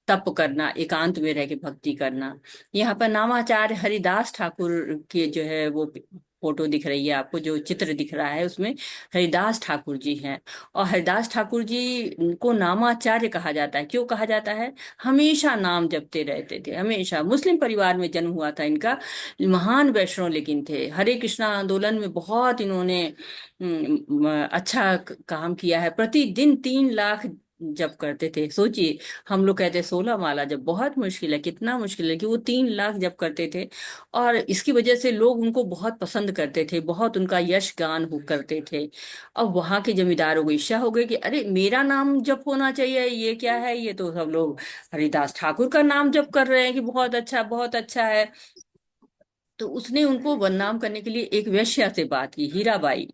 तप करना, एकांत में रह के भक्ति करना। यहाँ पर नामाचार्य हरिदास ठाकुर के जो है वो फोटो दिख रही है आपको, जो चित्र दिख रहा है उसमें हरिदास ठाकुर जी हैं। और हरिदास ठाकुर जी को नामाचार्य कहा जाता है। क्यों कहा जाता है? हमेशा नाम जपते रहते थे, हमेशा। मुस्लिम परिवार में जन्म हुआ था इनका, महान वैष्णव लेकिन थे। हरे कृष्णा आंदोलन में बहुत इन्होंने अच्छा काम किया है। प्रतिदिन 3 लाख जप करते थे। सोचिए, हम लोग कहते हैं 16 माला जब, बहुत मुश्किल है, कितना मुश्किल है, कि वो 3 लाख जप करते थे। और इसकी वजह से लोग उनको बहुत पसंद करते थे, बहुत उनका यश गान हो करते थे। अब वहां के जमींदारों को इच्छा हो गई कि अरे मेरा नाम जप होना चाहिए, ये क्या है, ये तो सब लोग हरिदास ठाकुर का नाम जप कर रहे हैं कि बहुत अच्छा, बहुत अच्छा है। तो उसने उनको बदनाम करने के लिए एक वेश्या से बात की, हीराबाई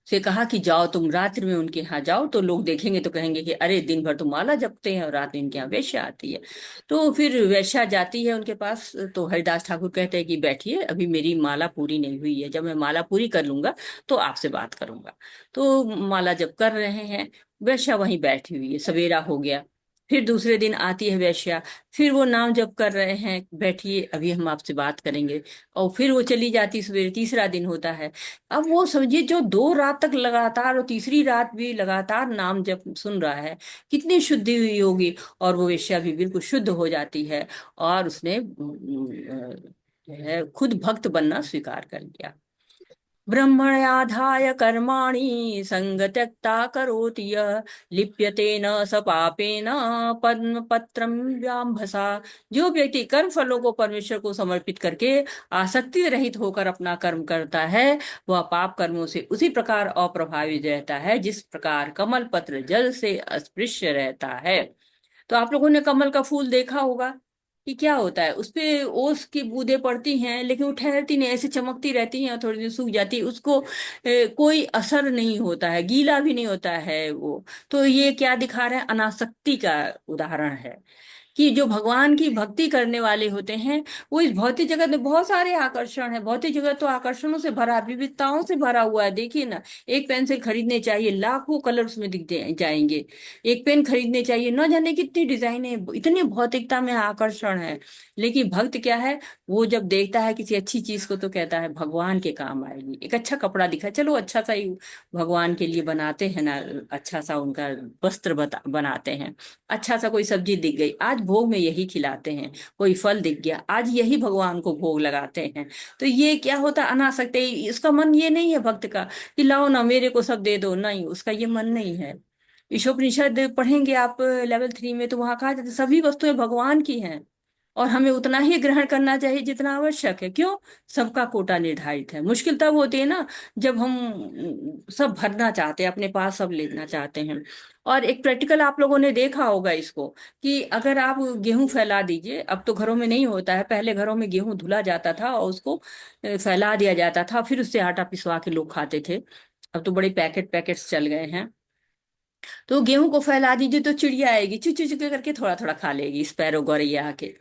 से कहा कि जाओ तुम रात्रि में उनके यहाँ जाओ, तो लोग देखेंगे तो कहेंगे कि अरे दिन भर तो माला जपते हैं और रात में इनके यहाँ वेश्या आती है। तो फिर वेश्या जाती है उनके पास, तो हरिदास ठाकुर कहते हैं कि बैठिए, अभी मेरी माला पूरी नहीं हुई है, जब मैं माला पूरी कर लूंगा तो आपसे बात करूंगा। तो माला जप कर रहे हैं, वेश्या वहीं बैठी हुई है। सवेरा हो गया, फिर दूसरे दिन आती है वेश्या, फिर वो नाम जप कर रहे हैं, बैठिए अभी हम आपसे बात करेंगे। और फिर वो चली जाती, सवेरे तीसरा दिन होता है। अब वो समझिए, जो 2 रात तक लगातार और तीसरी रात भी लगातार नाम जप सुन रहा है, कितनी शुद्धि हुई होगी। और वो वेश्या भी बिल्कुल शुद्ध हो जाती है। और उसने खुद भक्त बनना स्वीकार कर लिया। ब्रह्मण्याधाय कर्माणि संग त्यक्ता करोति यः लिप्यते न स पापेन पद्म पत्रम व्याम्भसा। जो व्यक्ति कर्म फलों को परमेश्वर को समर्पित करके आसक्ति रहित होकर अपना कर्म करता है, वह पाप कर्मों से उसी प्रकार अप्रभावित रहता है जिस प्रकार कमल पत्र जल से अस्पृश्य रहता है। तो आप लोगों ने कमल का फूल देखा होगा कि क्या होता है, उस पे ओस की बूंदें पड़ती हैं लेकिन वो ठहरती नहीं, ऐसे चमकती रहती हैं और थोड़ी देर सूख जाती है, उसको कोई असर नहीं होता है, गीला भी नहीं होता है वो। तो ये क्या दिखा रहा है, अनासक्ति का उदाहरण है कि जो भगवान की भक्ति करने वाले होते हैं वो इस भौतिक जगत में बहुत सारे आकर्षण है। भौतिक जगत तो आकर्षणों से भरा, विविधताओं से भरा हुआ है। देखिए ना, एक पेंसिल खरीदने चाहिए लाखों कलर उसमें दिख जाएंगे, एक पेन खरीदने चाहिए न जाने कितनी डिजाइन है, इतनी भौतिकता में आकर्षण है। लेकिन भक्त क्या है, वो जब देखता है किसी अच्छी चीज को तो कहता है भगवान के काम आएगी। एक अच्छा कपड़ा दिखा, चलो अच्छा सा ही भगवान के लिए बनाते हैं ना, अच्छा सा उनका वस्त्र बनाते हैं। अच्छा सा कोई सब्जी दिख गई, आज भोग में यही खिलाते हैं। कोई फल दिख गया, आज यही भगवान को भोग लगाते हैं। तो ये क्या होता है, अनासक्ति। इसका मन ये नहीं है भक्त का कि लाओ ना मेरे को सब दे दो, नहीं, उसका ये मन नहीं है। ईशोपनिषद पढ़ेंगे आप लेवल 3 में, तो वहां कहा जाता है सभी वस्तुएं भगवान की हैं और हमें उतना ही ग्रहण करना चाहिए जितना आवश्यक है। क्यों? सबका कोटा निर्धारित है। मुश्किल तब होती है ना जब हम सब भरना चाहते हैं, अपने पास सब लेना चाहते हैं। और एक प्रैक्टिकल आप लोगों ने देखा होगा इसको कि अगर आप गेहूं फैला दीजिए, अब तो घरों में नहीं होता है, पहले घरों में गेहूं धुला जाता था और उसको फैला दिया जाता था, फिर उससे आटा पिसवा के लोग खाते थे। अब तो बड़े पैकेट्स चल गए हैं। तो गेहूं को फैला दीजिए तो चिड़िया आएगी, चू चू चू करके थोड़ा थोड़ा खा लेगी, स्पैरो गौरैया आके।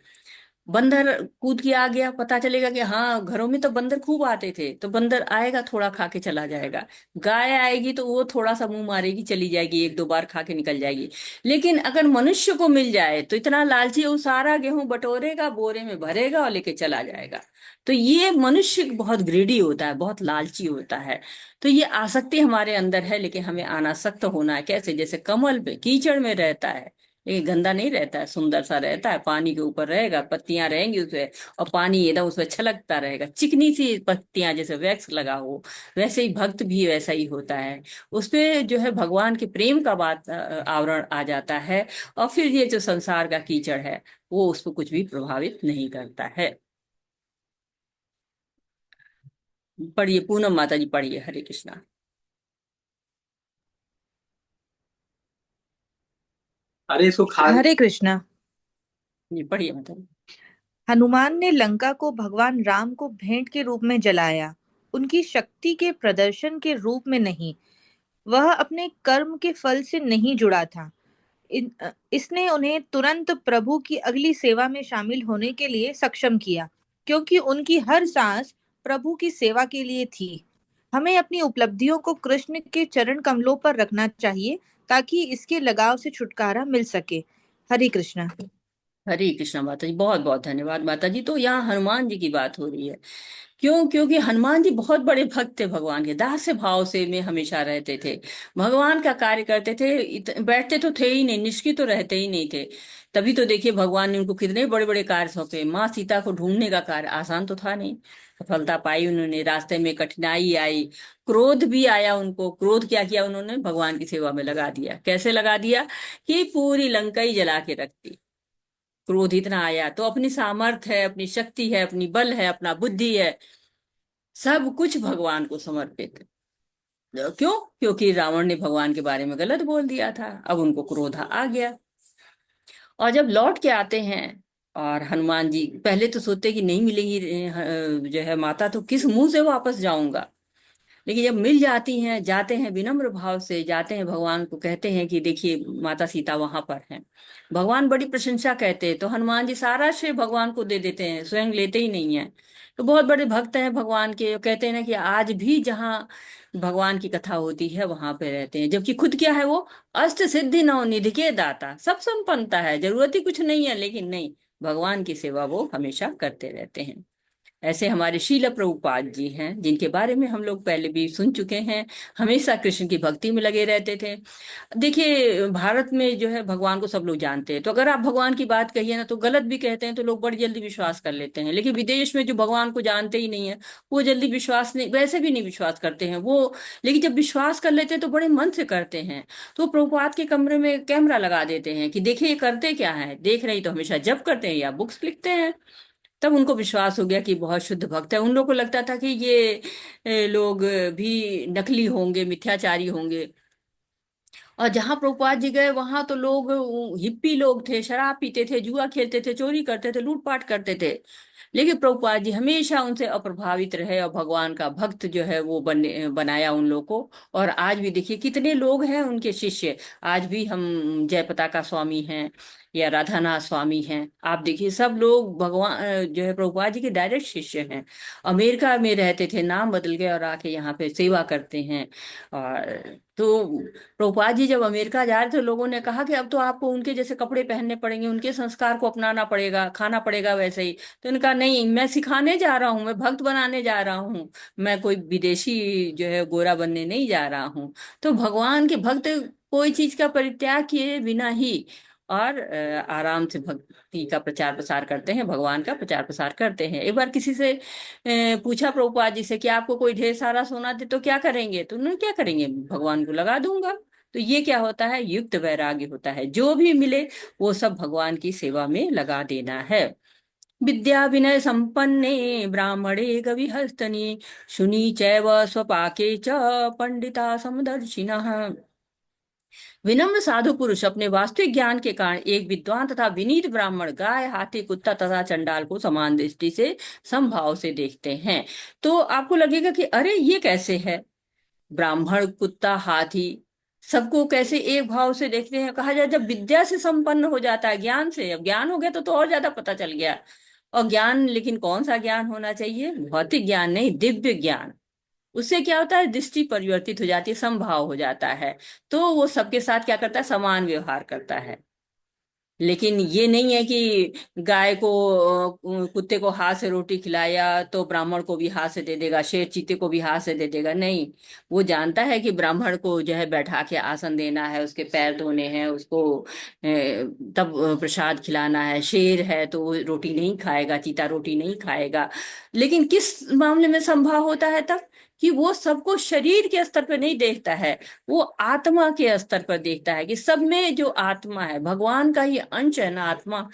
बंदर कूद के आ गया, पता चलेगा कि हाँ घरों में तो बंदर खूब आते थे, तो बंदर आएगा थोड़ा खा के चला जाएगा। गाय आएगी तो वो थोड़ा सा मुंह मारेगी, चली जाएगी, एक दो बार खा के निकल जाएगी। लेकिन अगर मनुष्य को मिल जाए तो इतना लालची, वो सारा गेहूं बटोरेगा, बोरे में भरेगा और लेके चला जाएगा। तो ये मनुष्य बहुत ग्रेडी होता है, बहुत लालची होता है। तो ये आसक्ति हमारे अंदर है, लेकिन हमें अनासक्त होना है। कैसे? जैसे कमल पे कीचड़ में रहता है, ये गंदा नहीं रहता है, सुंदर सा रहता है, पानी के ऊपर रहेगा, पत्तियां रहेंगी उसपे और पानी एकदम उसमें छलकता रहेगा, चिकनी सी पत्तियां जैसे वैक्स लगा हो। वैसे ही भक्त भी वैसा ही होता है, उसपे जो है भगवान के प्रेम का बात आवरण आ जाता है। और फिर ये जो संसार का कीचड़ है वो उसको कुछ भी प्रभावित नहीं करता है। पढ़िए पूनम माता जी, पढ़िए। हरे कृष्णा। अरे इसको खा हरे कृष्णा। जी पढ़िए माता जी। हनुमान ने लंका को भगवान राम को भेंट के रूप में जलाया, उनकी शक्ति के प्रदर्शन के रूप में नहीं। वह अपने कर्म के फल से नहीं जुड़ा था। इसने उन्हें तुरंत प्रभु की अगली सेवा में शामिल होने के लिए सक्षम किया, क्योंकि उनकी हर सांस प्रभु की सेवा के लिए थी। हमें अपनी उपलब्धियों को कृष्ण के चरण कमलों पर रखना चाहिए ताकि इसके लगाव से छुटकारा मिल सके। हरे कृष्णा। हरे कृष्णा माता जी, बहुत बहुत धन्यवाद माता जी। तो यहाँ हनुमान जी की बात हो रही है। क्यों? क्योंकि हनुमान जी बहुत बड़े भक्त थे भगवान के, दास्य भाव से में हमेशा रहते थे, भगवान का कार्य करते थे। बैठते तो थे ही नहीं, निष्क्रिय तो रहते ही नहीं थे। तभी तो देखिए भगवान ने उनको कितने बड़े बड़े कार्य सौंपे। माँ सीता को ढूंढने का कार्य आसान तो था नहीं, सफलता पाई उन्होंने। रास्ते में कठिनाई आई, क्रोध भी आया उनको। क्रोध क्या किया उन्होंने? भगवान की सेवा में लगा दिया। कैसे लगा दिया? कि पूरी लंका ही जला के रख दी। क्रोध इतना आया तो अपनी सामर्थ्य है, अपनी शक्ति है, अपनी बल है, अपना बुद्धि है, सब कुछ भगवान को समर्पित। क्यों? क्योंकि रावण ने भगवान के बारे में गलत बोल दिया था, अब उनको क्रोध आ गया। और जब लौट के आते हैं और हनुमान जी पहले तो सोचते कि नहीं मिलेगी जो है माता, तो किस मुंह से वापस जाऊंगा। लेकिन जब मिल जाती हैं, जाते हैं विनम्र भाव से, जाते हैं भगवान को कहते हैं कि देखिए माता सीता वहां पर हैं। भगवान बड़ी प्रशंसा कहते हैं, तो हनुमान जी सारा श्रेय भगवान को दे देते हैं, स्वयं लेते ही नहीं है। तो बहुत बड़े भक्त हैं भगवान के। कहते हैं ना कि आज भी जहाँ भगवान की कथा होती है वहां पे रहते हैं, जबकि खुद क्या है वो? अष्ट सिद्धि नौ निधि के दाता, सब संपन्नता है, जरूरत ही कुछ नहीं है, लेकिन नहीं, भगवान की सेवा वो हमेशा करते रहते हैं। ऐसे हमारे शील प्रभुपाद जी हैं, जिनके बारे में हम लोग पहले भी सुन चुके हैं। हमेशा कृष्ण की भक्ति में लगे रहते थे। देखिए, भारत में जो है भगवान को सब लोग जानते हैं, तो अगर आप भगवान की बात कहिए ना तो गलत भी कहते हैं तो लोग बड़ी जल्दी विश्वास कर लेते हैं। लेकिन विदेश में जो भगवान को जानते ही नहीं है, वो जल्दी विश्वास नहीं, वैसे भी नहीं विश्वास करते हैं वो। लेकिन जब विश्वास कर लेते हैं तो बड़े मन से करते हैं। तो प्रभुपाद के कमरे में कैमरा लगा देते हैं कि देखिए ये करते क्या है, देख रही तो हमेशा जप करते हैं या बुक्स लिखते हैं। तब उनको विश्वास हो गया कि बहुत शुद्ध भक्त है। उन लोगों को लगता था कि ये लोग भी नकली होंगे, मिथ्याचारी होंगे। और जहां प्रभुपाद जी गए वहां तो लोग हिप्पी लोग थे, शराब पीते थे, जुआ खेलते थे, चोरी करते थे, लूटपाट करते थे। लेकिन प्रभुपाद जी हमेशा उनसे अप्रभावित रहे और भगवान का भक्त जो है वो बनाया उन लोगों को। और आज भी देखिए कितने लोग हैं उनके शिष्य। आज भी हम जय पताका स्वामी हैं या राधानाथ स्वामी हैं, आप देखिए सब लोग भगवान जो है प्रभुपाद जी के डायरेक्ट शिष्य हैं। अमेरिका में रहते थे, नाम बदल गए और आके यहाँ पे सेवा करते हैं। और तो प्रभुपाद जी जब अमेरिका जा रहे थे, लोगों ने कहा कि अब तो आपको उनके जैसे कपड़े पहनने पड़ेंगे, उनके संस्कार को अपनाना पड़ेगा, खाना पड़ेगा वैसे ही। तो उनका नहीं, मैं सिखाने जा रहा हूँ, मैं भक्त बनाने जा रहा हूँ, मैं कोई विदेशी जो है गोरा बनने नहीं जा रहा हूँ। तो भगवान के भक्त कोई चीज का परित्याग किए बिना ही और आराम से भक्ति का प्रचार प्रसार करते हैं, भगवान का प्रचार प्रसार करते हैं। एक बार किसी से पूछा प्रभुपाद जी से कि आपको कोई ढेर सारा सोना दे तो क्या करेंगे, तो उन्होंने क्या करेंगे, भगवान को लगा दूंगा। तो ये क्या होता है, युक्त वैराग्य होता है। जो भी मिले वो सब भगवान की सेवा में लगा देना है। विद्या विनय संपन्ने ब्राह्मणे कविहस्तनि शुनि चैव स्वपाके च पंडिता समदर्शिनः। विनम्र साधु पुरुष अपने वास्तविक ज्ञान के कारण एक विद्वान तथा विनीत ब्राह्मण गाय, हाथी, कुत्ता तथा चंडाल को समान दृष्टि से समभाव से देखते हैं। तो आपको लगेगा कि अरे ये कैसे है, ब्राह्मण, कुत्ता, हाथी सबको कैसे एक भाव से देखते हैं। कहा जाए जब विद्या से संपन्न हो जाता है, ज्ञान से, अब ज्ञान हो गया तो और ज्यादा पता चल गया। और ज्ञान, लेकिन कौन सा ज्ञान होना चाहिए, भौतिक ज्ञान नहीं, दिव्य ज्ञान। उससे क्या होता है, दृष्टि परिवर्तित हो जाती है, समभाव हो जाता है। तो वो सबके साथ क्या करता है, समान व्यवहार करता है। लेकिन ये नहीं है कि गाय को कुत्ते को हाथ से रोटी खिलाया तो ब्राह्मण को भी हाथ से दे देगा, शेर चीते को भी हाथ से दे देगा, नहीं। वो जानता है कि ब्राह्मण को जो है बैठा के आसन देना है, उसके पैर धोने हैं, उसको तब प्रसाद खिलाना है। शेर है तो वो रोटी नहीं खाएगा, चीता रोटी नहीं खाएगा। लेकिन किस मामले में संभव होता है तब, कि वो सबको शरीर के स्तर पर नहीं देखता है, वो आत्मा के स्तर पर देखता है कि सब में जो आत्मा है, भगवान का ही अंश है ना आत्मा।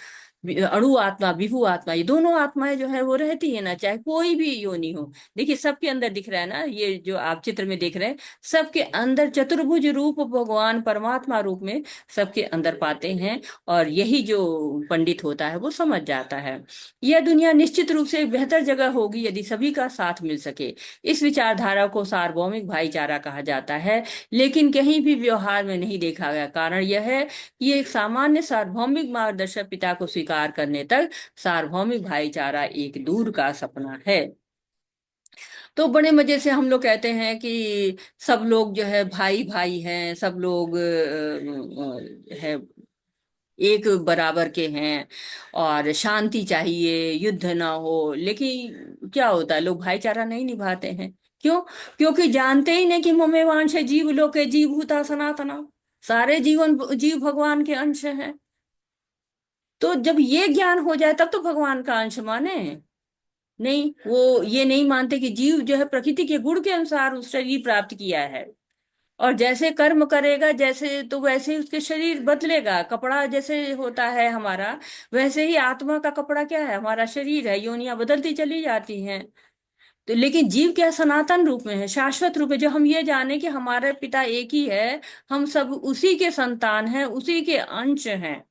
अणु आत्मा, विभु आत्मा, ये दोनों आत्माएं जो है वो रहती है ना, चाहे कोई भी योनि हो। देखिए सबके अंदर दिख रहा है ना, ये जो आप चित्र में देख रहे हैं, सबके अंदर चतुर्भुज रूप भगवान परमात्मा रूप में सबके अंदर पाते हैं। और यही जो पंडित होता है वो समझ जाता है। यह दुनिया निश्चित रूप से एक बेहतर जगह होगी यदि सभी का साथ मिल सके। इस विचारधारा को सार्वभौमिक भाईचारा कहा जाता है, लेकिन कहीं भी व्यवहार में नहीं देखा गया। कारण यह है कि एक सामान्य सार्वभौमिक मार्गदर्शक पिता को स्वीकार करने तक सार्वभौमिक भाईचारा एक दूर का सपना है। तो बड़े मजे से हम लोग कहते हैं कि सब लोग जो है भाई भाई हैं, सब लोग है एक बराबर के हैं, और शांति चाहिए, युद्ध ना हो। लेकिन क्या होता है, लोग भाईचारा नहीं निभाते हैं। क्यों? क्योंकि जानते ही नहीं कि ममे वांश जीव लोके जीवभूता सनातना, सारे जीवन जीव भगवान के अंश हैं। तो जब ये ज्ञान हो जाए तब तो भगवान का अंश माने। नहीं, वो ये नहीं मानते कि जीव जो है प्रकृति के गुण के अनुसार उस शरीर प्राप्त किया है, और जैसे कर्म करेगा जैसे तो वैसे ही उसके शरीर बदलेगा। कपड़ा जैसे होता है हमारा, वैसे ही आत्मा का कपड़ा क्या है, हमारा शरीर है। योनियां बदलती चली जाती हैं। तो लेकिन जीव क्या सनातन रूप में है, शाश्वत रूप है। जो हम ये जाने कि हमारे पिता एक ही है, हम सब उसी के संतान हैं, उसी के अंश हैं,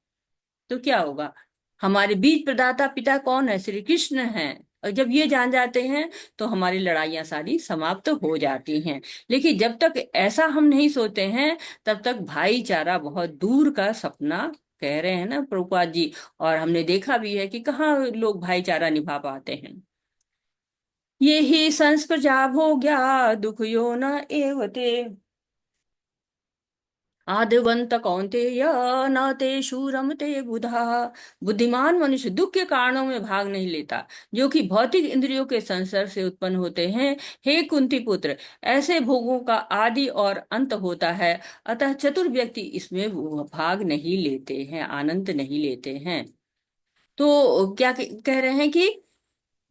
तो क्या होगा, हमारे बीज प्रदाता पिता कौन है, श्री कृष्ण हैं। और जब ये जान जाते हैं तो हमारी लड़ाइयां सारी समाप्त हो जाती हैं। लेकिन जब तक ऐसा हम नहीं सोचते हैं, तब तक भाईचारा बहुत दूर का सपना, कह रहे हैं ना प्रभुपाद जी। और हमने देखा भी है कि कहाँ लोग भाईचारा निभा पाते हैं। ये ही संस्प्रजा भोग्या दुख यो न एवते। आदिवंत कौन्तेय न तेषु रमते बुधा। बुद्धिमान मनुष्य दुख के कारणों में भाग नहीं लेता, जो कि भौतिक इंद्रियों के संसर्ग से उत्पन्न होते हैं। हे कुंती पुत्र, ऐसे भोगों का आदि और अंत होता है, अतः चतुर व्यक्ति इसमें वो भाग नहीं लेते हैं, आनंद नहीं लेते हैं। तो क्या कह रहे हैं कि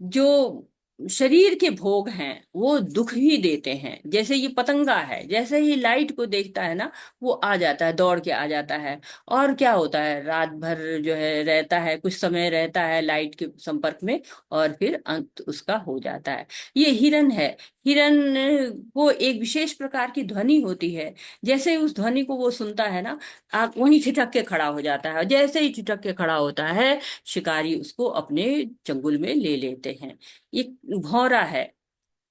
जो शरीर के भोग हैं वो दुख ही देते हैं। जैसे ये पतंगा है, जैसे ही लाइट को देखता है ना, वो आ जाता है, दौड़ के आ जाता है। और क्या होता है, रात भर जो है रहता है, कुछ समय रहता है लाइट के संपर्क में, और फिर अंत उसका हो जाता है। ये हिरन है। हिरन को एक विशेष प्रकार की ध्वनि होती है। जैसे ही उस ध्वनि को वो सुनता है ना, आप वहीं ठिठक के खड़ा हो जाता है, और जैसे ही ठिठक के खड़ा होता है, शिकारी उसको अपने चंगुल में ले लेते हैं। ये भौरा है।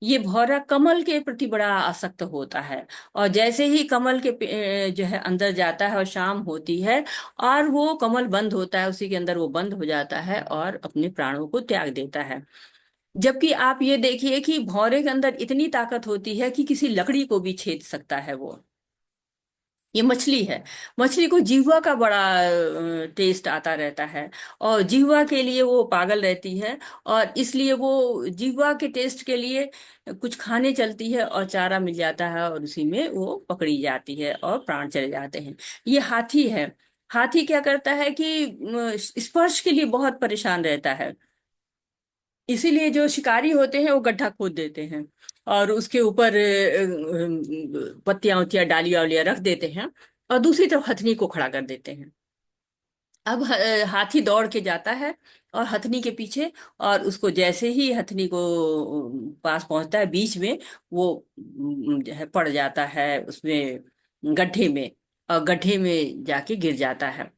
ये भौरा कमल के प्रति बड़ा आसक्त होता है, और जैसे ही कमल के जो है अंदर जाता है और शाम होती है, और वो कमल बंद होता है, उसी के अंदर वो बंद हो जाता है और अपने प्राणों को त्याग देता है। जबकि आप ये देखिए कि भौरे के अंदर इतनी ताकत होती है कि किसी लकड़ी को भी छेद सकता है वो। ये मछली है। मछली को जिह्वा का बड़ा टेस्ट आता रहता है, और जिह्वा के लिए वो पागल रहती है, और इसलिए वो जिह्वा के टेस्ट के लिए कुछ खाने चलती है, और चारा मिल जाता है और उसी में वो पकड़ी जाती है और प्राण चले जाते हैं। ये हाथी है। हाथी क्या करता है कि स्पर्श के लिए बहुत परेशान रहता है, इसीलिए जो शिकारी होते हैं वो गड्ढा खोद देते हैं, और उसके ऊपर पत्तियां उत्तियां डालियां वालियां रख देते हैं, और दूसरी तरफ हथनी को खड़ा कर देते हैं। अब हाथी दौड़ के जाता है और हथनी के पीछे, और उसको जैसे ही हथनी को पास पहुंचता है, बीच में वो जो है पड़ जाता है उसमें, गड्ढे में, और गड्ढे में जाके गिर जाता है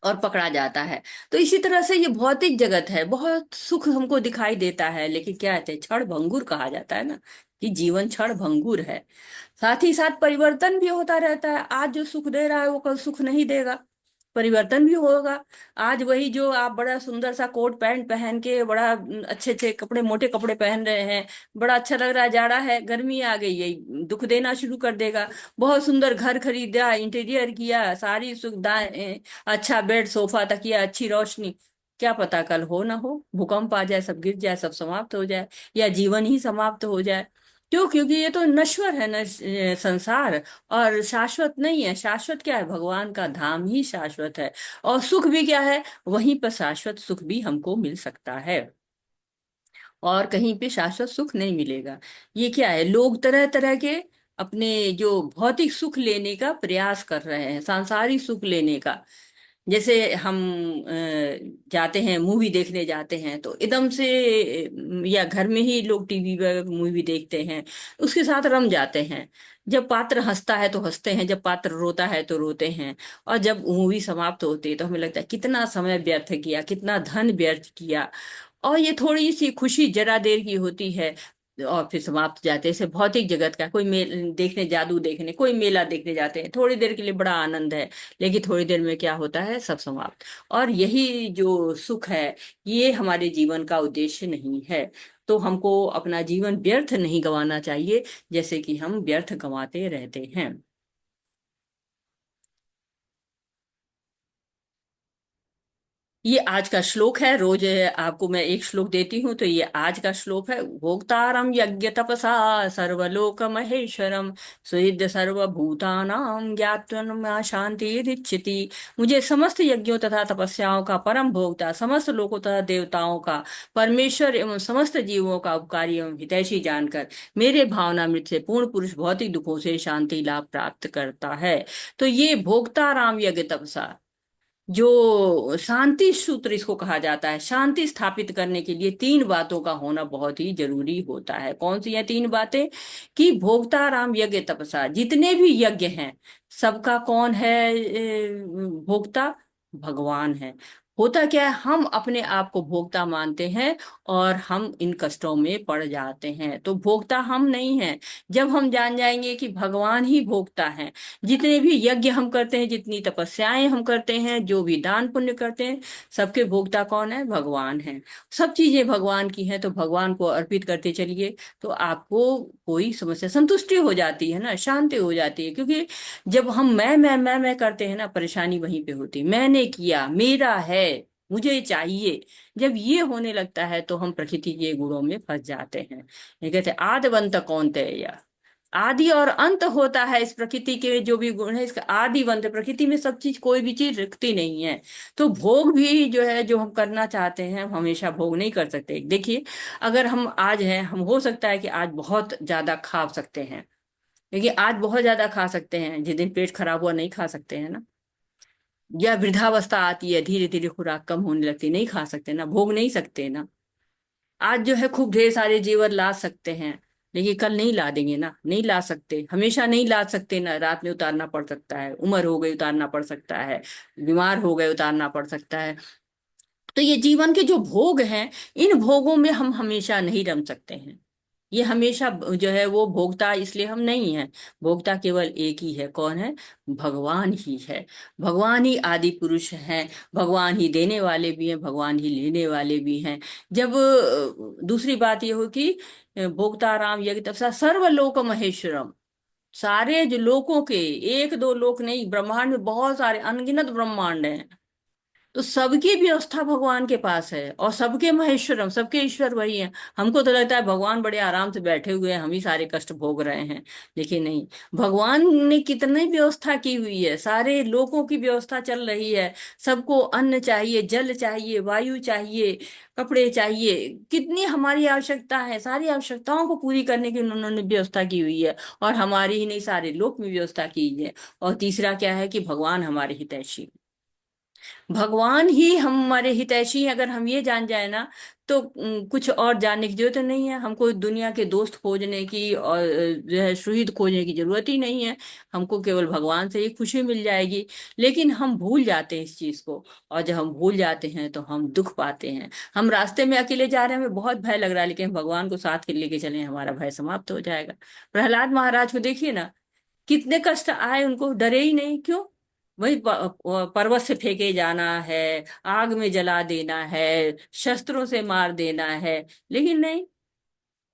और पकड़ा जाता है। तो इसी तरह से ये भौतिक जगत है, बहुत सुख हमको दिखाई देता है, लेकिन क्या कहते हैं, क्षण भंगुर कहा जाता है ना, कि जीवन क्षण भंगुर है। साथ ही साथ परिवर्तन भी होता रहता है। आज जो सुख दे रहा है वो कल सुख नहीं देगा, परिवर्तन भी होगा। आज वही जो आप बड़ा सुंदर सा कोट पैंट पहन के, बड़ा अच्छे अच्छे कपड़े, मोटे कपड़े पहन रहे हैं, बड़ा अच्छा लग रहा है, जाड़ा है, गर्मी आ गई, यही दुख देना शुरू कर देगा। बहुत सुंदर घर खरीदा, इंटीरियर किया, सारी सुविधाएं, अच्छा बेड, सोफा, तकिया, अच्छी रोशनी, क्या पता कल हो ना हो, भूकंप आ जाए, सब गिर जाए, सब समाप्त हो जाए, या जीवन ही समाप्त हो जाए। क्यों? क्योंकि ये तो नश्वर है न, संसार, और शाश्वत नहीं है। शाश्वत क्या है? भगवान का धाम ही शाश्वत है। और सुख भी क्या है? वहीं पर शाश्वत सुख भी हमको मिल सकता है, और कहीं पे शाश्वत सुख नहीं मिलेगा। ये क्या है, लोग तरह तरह के अपने जो भौतिक सुख लेने का प्रयास कर रहे हैं, सांसारिक सुख लेने का। जैसे हम जाते हैं, मूवी देखने जाते हैं, तो एकदम से या घर में ही लोग टीवी पर मूवी देखते हैं, उसके साथ रम जाते हैं। जब पात्र हंसता है तो हंसते हैं, जब पात्र रोता है तो रोते हैं, और जब मूवी समाप्त होती है तो हमें लगता है कितना समय व्यर्थ किया, कितना धन व्यर्थ किया। और ये थोड़ी सी खुशी जरा देर की होती है, और फिर समाप्त हो जाते हैं। जैसे भौतिक जगत का कोई मेल देखने, जादू देखने, कोई मेला देखने जाते हैं, थोड़ी देर के लिए बड़ा आनंद है, लेकिन थोड़ी देर में क्या होता है, सब समाप्त। और यही जो सुख है, ये हमारे जीवन का उद्देश्य नहीं है। तो हमको अपना जीवन व्यर्थ नहीं गंवाना चाहिए, जैसे कि हम व्यर्थ गंवाते रहते हैं। ये आज का श्लोक है। रोज आपको मैं एक श्लोक देती हूँ, तो ये आज का श्लोक है। भोक्तारम यज्ञ तपसा सर्वलोक महेश्वरम सुहृद सर्वभूतानां ज्ञात्वा शांति। मुझे समस्त यज्ञों तथा तपस्याओं का परम भोक्ता, समस्त लोकों तथा देवताओं का परमेश्वर एवं समस्त जीवों का उपकारी एवं हितैषी जानकर मेरे भावनामृत से पूर्ण पुरुष भौतिक दुखों से शांति लाभ प्राप्त करता है। तो ये भोक्ताराम यज्ञ तपसा, जो शांति सूत्र इसको कहा जाता है, शांति स्थापित करने के लिए तीन बातों का होना बहुत ही जरूरी होता है। कौन सी है तीन बातें? कि भोक्ताराम यज्ञ तपसा, जितने भी यज्ञ हैं सबका कौन है भोक्ता? भगवान है। होता क्या है, हम अपने आप को भोक्ता मानते हैं और हम इन कष्टों में पड़ जाते हैं। तो भोक्ता हम नहीं हैं। जब हम जान जाएंगे कि भगवान ही भोक्ता हैं, जितने भी यज्ञ हम करते हैं, जितनी तपस्याएं हम करते हैं, जो भी दान पुण्य करते हैं, सबके भोक्ता कौन है? भगवान है। सब चीजें भगवान की हैं, तो भगवान को अर्पित करते चलिए, तो आपको कोई समस्या, संतुष्टि हो जाती है ना, शांति हो जाती है। क्योंकि जब हम मैं करते हैं ना, परेशानी वहीं पे होती है। मैंने किया, मेरा है, मुझे चाहिए, जब ये होने लगता है तो हम प्रकृति के गुणों में फंस जाते हैं। ये कहते हैं आद्यवंत कौन्तेय, आदि और अंत होता है इस प्रकृति के जो भी गुण है, इसका आदिवंत। प्रकृति में सब चीज, कोई भी चीज रुकती नहीं है। तो भोग भी जो है, जो हम करना चाहते हैं, हम हमेशा भोग नहीं कर सकते। देखिए, अगर हम आज हैं, हम हो सकता है कि आज बहुत ज्यादा खा सकते हैं, लेकिन आज बहुत ज्यादा खा सकते हैं, जिस दिन पेट खराब हुआ नहीं खा सकते हैं ना। या वृद्धावस्था आती है, धीरे धीरे खुराक कम होने लगती है, नहीं खा सकते ना, भोग नहीं सकते ना। आज जो है खूब ढेर सारे जेवर ला सकते हैं, लेकिन कल नहीं ला देंगे ना, नहीं ला सकते, हमेशा नहीं ला सकते ना। रात में उतारना पड़ सकता है, उम्र हो गई उतारना पड़ सकता है, बीमार हो गए उतारना पड़ सकता है। तो ये जीवन के जो भोग हैं, इन भोगों में हम हमेशा नहीं रम सकते हैं। ये हमेशा जो है वो भोक्ता इसलिए हम नहीं हैं। भोक्ता केवल एक ही है, कौन है? भगवान ही है। भगवान ही आदि पुरुष हैं। भगवान ही देने वाले भी हैं, भगवान ही लेने वाले भी हैं। जब दूसरी बात ये हो कि भोक्ता राम यज्ञ तपसा सर्वलोक महेश्वरम, सारे जो लोकों के, एक दो लोक नहीं, ब्रह्मांड में बहुत सारे अनगिनत ब्रह्मांड हैं। तो सबकी व्यवस्था भगवान के पास है, और सबके महेश्वरम, सबके ईश्वर वही है। हमको तो लगता है भगवान बड़े आराम से बैठे हुए हैं, हम ही सारे कष्ट भोग रहे हैं, लेकिन नहीं। भगवान ने कितनी व्यवस्था की हुई है, सारे लोगों की व्यवस्था चल रही है। सबको अन्न चाहिए, जल चाहिए, वायु चाहिए, कपड़े चाहिए, कितनी हमारी आवश्यकता है, सारी आवश्यकताओं को पूरी करने की उन्होंने व्यवस्था की हुई है। और हमारी ही नहीं, सारे लोक में व्यवस्था की है। और तीसरा क्या है कि भगवान हमारे हितैषी, भगवान ही हमारे हितैषी हैं। अगर हम ये जान जाए ना, तो कुछ और जानने की जरूरत नहीं है। हमको दुनिया के दोस्त खोजने की और जो है सुहृद खोजने की जरूरत ही नहीं है। हमको केवल भगवान से ही खुशी मिल जाएगी। लेकिन हम भूल जाते हैं इस चीज को, और जब हम भूल जाते हैं तो हम दुख पाते हैं। हम रास्ते में अकेले जा रहे हैं, हमें बहुत भय लग रहा है, लेकिन भगवान को साथ के लेके चले, हमारा भय समाप्त हो जाएगा। प्रहलाद महाराज को देखिए ना, कितने कष्ट आए, उनको डरे ही नहीं। क्यों? वही पर्वत से फेंके जाना है, आग में जला देना है, शस्त्रों से मार देना है, लेकिन नहीं।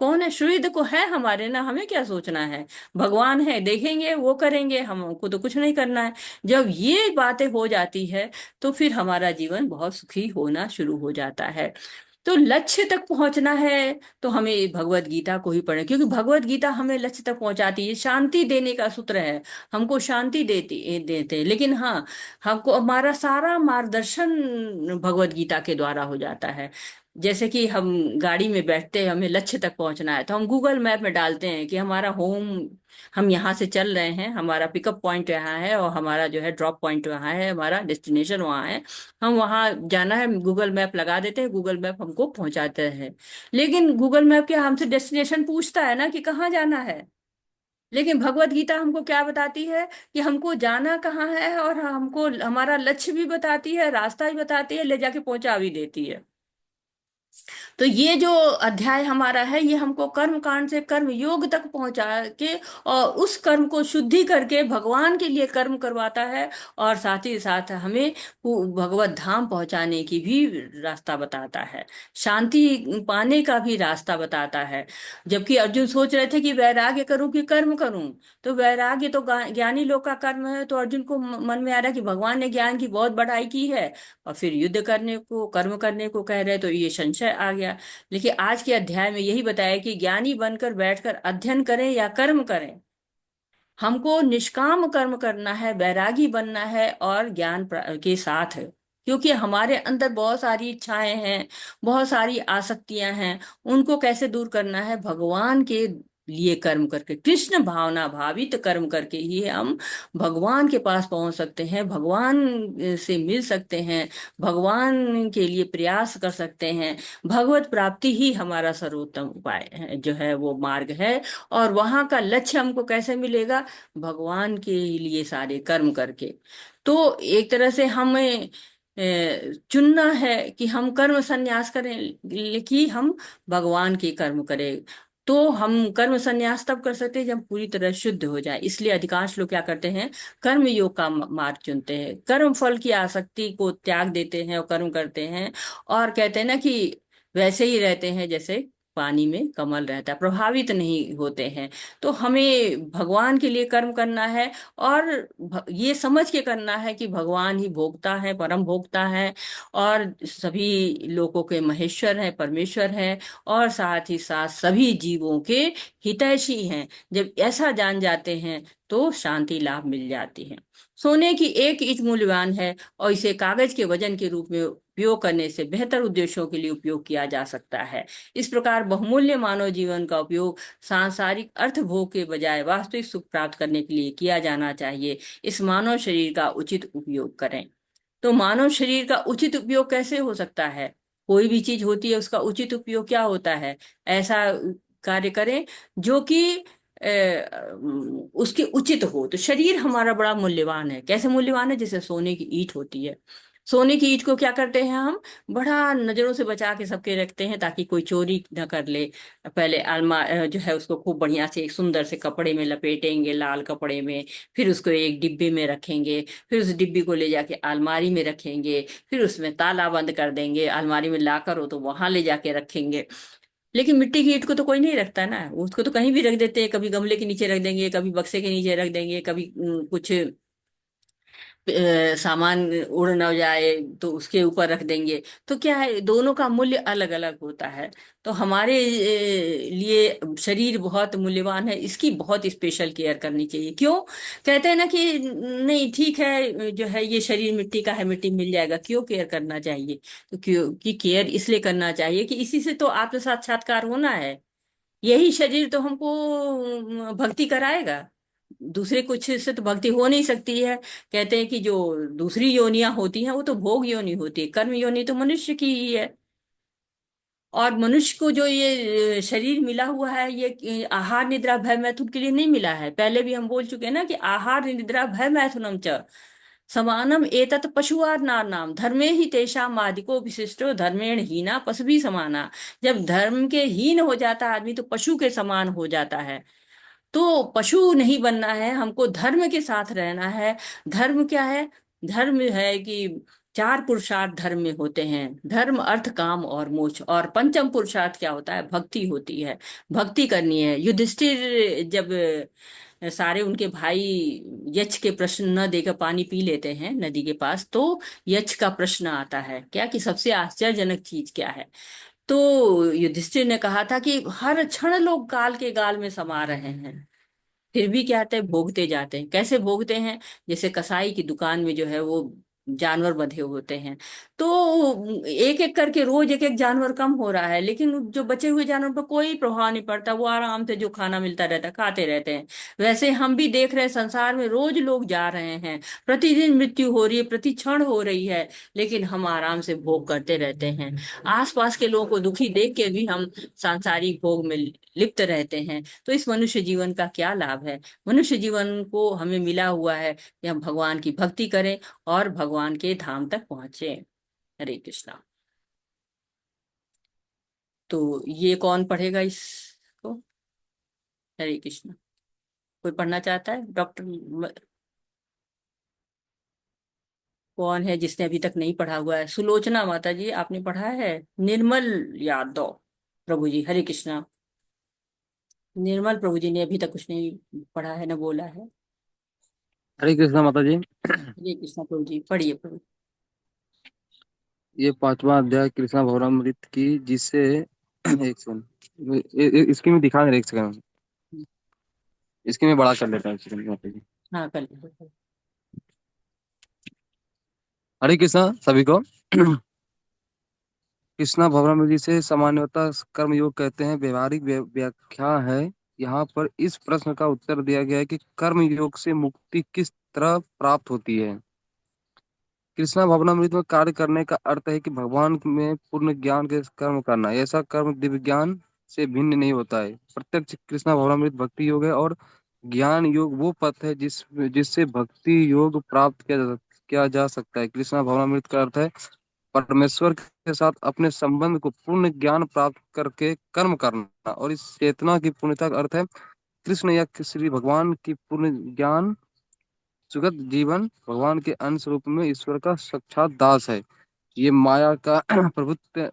कौन है? सुहृद को है हमारे ना, हमें क्या सोचना है? भगवान है, देखेंगे वो करेंगे, हमको तो कुछ नहीं करना है। जब ये बातें हो जाती है, तो फिर हमारा जीवन बहुत सुखी होना शुरू हो जाता है। तो लक्ष्य तक पहुंचना है, तो हमें भगवत गीता को ही पढ़े, क्योंकि भगवत गीता हमें लक्ष्य तक पहुंचाती है, शांति देने का सूत्र है। हमको शांति देते हैं। लेकिन हाँ, हमको हमारा सारा मार्गदर्शन भगवत गीता के द्वारा हो जाता है। जैसे कि हम गाड़ी में बैठते हैं, हमें लक्ष्य तक पहुंचना है, तो हम गूगल मैप में डालते हैं कि हमारा होम, हम यहाँ से चल रहे हैं, हमारा पिकअप पॉइंट यहाँ है, और हमारा जो है ड्रॉप पॉइंट वहाँ है, हमारा डेस्टिनेशन वहाँ है, हम वहाँ जाना है। गूगल मैप लगा देते हैं, गूगल मैप हमको पहुंचाते हैं। लेकिन गूगल मैप क्या हमसे डेस्टिनेशन पूछता है ना, कि कहाँ जाना है? लेकिन भगवत गीता हमको क्या बताती है कि हमको जाना कहाँ है, और हमको हमारा लक्ष्य भी बताती है, रास्ता भी बताती है, ले जाके पहुंचा भी देती है। तो ये जो अध्याय हमारा है, ये हमको कर्म कांड से कर्म योग तक पहुंचा के, और उस कर्म को शुद्धि करके भगवान के लिए कर्म करवाता है। और साथ ही साथ हमें भगवत धाम पहुंचाने की भी रास्ता बताता है, शांति पाने का भी रास्ता बताता है। जबकि अर्जुन सोच रहे थे कि वैराग्य करूं कि कर्म करूं, तो वैराग्य तो ज्ञानी लोग का कर्म है। तो अर्जुन को मन में आ रहा कि भगवान ने ज्ञान की बहुत बढ़ाई की है, और फिर युद्ध करने को, कर्म करने को कह रहे, तो ये संशय आ गया। लेकिन आज के अध्याय में यही बताया कि ज्ञानी बनकर बैठकर अध्ययन करें या कर्म करें, हमको निष्काम कर्म करना है, वैरागी बनना है, और ज्ञान के साथ है। क्योंकि हमारे अंदर बहुत सारी इच्छाएं हैं, बहुत सारी आसक्तियां हैं, उनको कैसे दूर करना है? भगवान के लिए कर्म करके, कृष्ण भावना भावित कर्म करके ही हम भगवान के पास पहुंच सकते हैं, भगवान से मिल सकते हैं, भगवान के लिए प्रयास कर सकते हैं। भगवत प्राप्ति ही हमारा सर्वोत्तम उपाय है, जो है वो मार्ग है। और वहां का लक्ष्य हमको कैसे मिलेगा? भगवान के लिए सारे कर्म करके। तो एक तरह से हमें चुनना है कि हम कर्म संन्यास करें कि हम भगवान के कर्म करें। तो हम कर्म संन्यास तब कर सकते हैं जब पूरी तरह शुद्ध हो जाए। इसलिए अधिकांश लोग क्या करते हैं, कर्म योग का मार्ग चुनते हैं, कर्म फल की आसक्ति को त्याग देते हैं और कर्म करते हैं, और कहते हैं ना कि वैसे ही रहते हैं जैसे पानी में कमल रहता है, प्रभावित नहीं होते हैं। तो हमें भगवान के लिए कर्म करना है, और ये समझ के करना है कि भगवान ही भोक्ता है, परम भोक्ता है, और सभी लोगों के महेश्वर है, परमेश्वर है, और साथ ही साथ सभी जीवों के हितैषी हैं। जब ऐसा जान जाते हैं तो शांति लाभ मिल जाती है। सोने की एक ईंट मूल्यवान है, और इसे कागज के वजन के रूप में उपयोग करने से बेहतर उद्देश्यों के लिए उपयोग किया जा सकता है। इस प्रकार बहुमूल्य मानव जीवन का उपयोग सांसारिक अर्थ भोग के बजाय वास्तविक सुख प्राप्त करने के लिए किया जाना चाहिए। इस मानव शरीर का उचित उपयोग करें। तो मानव शरीर का उचित उपयोग कैसे हो सकता है? कोई भी चीज होती है, उसका उचित उपयोग क्या होता है? ऐसा कार्य करें जो कि उसके उचित हो। तो शरीर हमारा बड़ा मूल्यवान है। कैसे मूल्यवान है? जैसे सोने की ईंट होती है। सोने की ईंट को क्या करते हैं हम, बड़ा नजरों से बचा के सबके रखते हैं ताकि कोई चोरी न कर ले। पहले जो है उसको खूब बढ़िया से एक सुंदर से कपड़े में लपेटेंगे, लाल कपड़े में, फिर उसको एक डिब्बे में रखेंगे, फिर उस डिब्बी को ले जाके अलमारी में रखेंगे, फिर उसमें ताला बंद कर देंगे, अलमारी में लाकर हो तो वहां ले जाके रखेंगे। लेकिन मिट्टी की ईंट को तो कोई नहीं रखता ना, उसको तो कहीं भी रख देते हैं, कभी गमले के नीचे रख देंगे, कभी बक्से के नीचे रख देंगे, कभी कुछ सामान उड़ ना जाए तो उसके ऊपर रख देंगे। तो क्या है, दोनों का मूल्य अलग अलग होता है। तो हमारे लिए शरीर बहुत मूल्यवान है, इसकी बहुत स्पेशल केयर करनी चाहिए। क्यों? कहते हैं ना कि नहीं ठीक है, जो है ये शरीर मिट्टी का है, मिट्टी मिल जाएगा, क्यों केयर करना चाहिए? तो क्योंकि केयर इसलिए करना चाहिए कि इसी से तो आत्म साक्षात्कार होना है। यही शरीर तो हमको भक्ति कराएगा। दूसरे कुछ से तो भक्ति हो नहीं सकती है। कहते हैं कि जो दूसरी योनियां होती हैं वो तो भोग योनि होती है, कर्म योनि तो मनुष्य की ही है। और मनुष्य को जो ये शरीर मिला हुआ है, ये आहार निद्रा भय मैथुन के लिए नहीं मिला है। पहले भी हम बोल चुके हैं ना कि आहार निद्रा भय मैथुनम च समानम एतत् पशुआर नार नाम धर्मे ही तेषाम आदिको विशिष्टो धर्मेण हीना पशु भी समाना। जब धर्म के हीन हो जाता है आदमी तो पशु के समान हो जाता है। तो पशु नहीं बनना है, हमको धर्म के साथ रहना है। धर्म क्या है? धर्म है कि चार पुरुषार्थ धर्म में होते हैं, धर्म अर्थ काम और मोक्ष। और पंचम पुरुषार्थ क्या होता है? भक्ति होती है। भक्ति करनी है। युधिष्ठिर जब सारे उनके भाई यक्ष के प्रश्न न देकर पानी पी लेते हैं नदी के पास, तो यक्ष का प्रश्न आता है क्या, कि सबसे आश्चर्यजनक चीज क्या है? तो युधिष्ठिर ने कहा था कि हर क्षण लोग गाल के गाल में समा रहे हैं, फिर भी क्या कहते हैं, भोगते जाते हैं। कैसे भोगते हैं? जैसे कसाई की दुकान में जो है वो जानवर बंधे होते हैं, तो एक एक करके रोज एक एक जानवर कम हो रहा है, लेकिन जो बचे हुए जानवर पर कोई प्रभाव नहीं पड़ता, वो आराम से जो खाना मिलता रहता है खाते रहते हैं। वैसे हम भी देख रहे हैं संसार में रोज लोग जा रहे हैं, प्रतिदिन मृत्यु हो रही है, प्रति क्षण हो रही है, लेकिन हम आराम से भोग करते रहते हैं। आसपास के लोगों को दुखी देख के भी हम सांसारिक भोग में लिप्त रहते हैं। तो इस मनुष्य जीवन का क्या लाभ है? मनुष्य जीवन को हमें मिला हुआ है कि हम भगवान की भक्ति करें और भगवान के धाम तक पहुंचे। हरे कृष्णा। तो ये कौन पढ़ेगा इसको? हरे कृष्णा। कोई पढ़ना चाहता है? कौन है जिसने अभी तक नहीं पढ़ा हुआ है? सुलोचना माता जी, आपने पढ़ा है? निर्मल यादव प्रभु जी, हरे कृष्णा। निर्मल प्रभु जी ने अभी तक कुछ नहीं पढ़ा है, ना बोला है। हरे कृष्णा माता जी। हरे कृष्णा प्रभु जी, पढ़िए प्रभु। ये पांचवा अध्याय कृष्णा भवनामृत की, जिससे एक सेकंड, इसकी मैं दिखा, एक सेकंड, इसकी मैं बड़ा कर लेता हूँ, एक सेकंड माता जी। हाँ कर लीजिए। हरे कृष्णा सभी को। कृष्णा भवनामृत जिसे सामान्यतः कर्म योग कहते हैं, व्यवहारिक व्याख्या है। यहाँ पर इस प्रश्न का उत्तर दिया गया है कि कर्म योग से मुक्ति किस तरह प्राप्त होती है। कृष्णा भवनामृत में कार्य करने का अर्थ है कि भगवान में पूर्ण ज्ञान के कर्म करना। ऐसा कर्म दिव्य ज्ञान से भिन्न नहीं होता है। प्रत्यक्ष कृष्णा भवनामृत भक्ति योग है, और ज्ञान योग वो पथ है जिससे भक्ति योग प्राप्त किया जा सकता है। कृष्णा भावनामृत का अर्थ है परमेश्वर के साथ अपने संबंध को पूर्ण ज्ञान प्राप्त करके कर्म करना, और इस चेतना की पूर्णता का अर्थ है कृष्ण या श्री भगवान की पूर्ण ज्ञान सुगत जीवन, भगवान के अंश रूप में ईश्वर का साक्षात दास है। ये माया का प्रभुत्व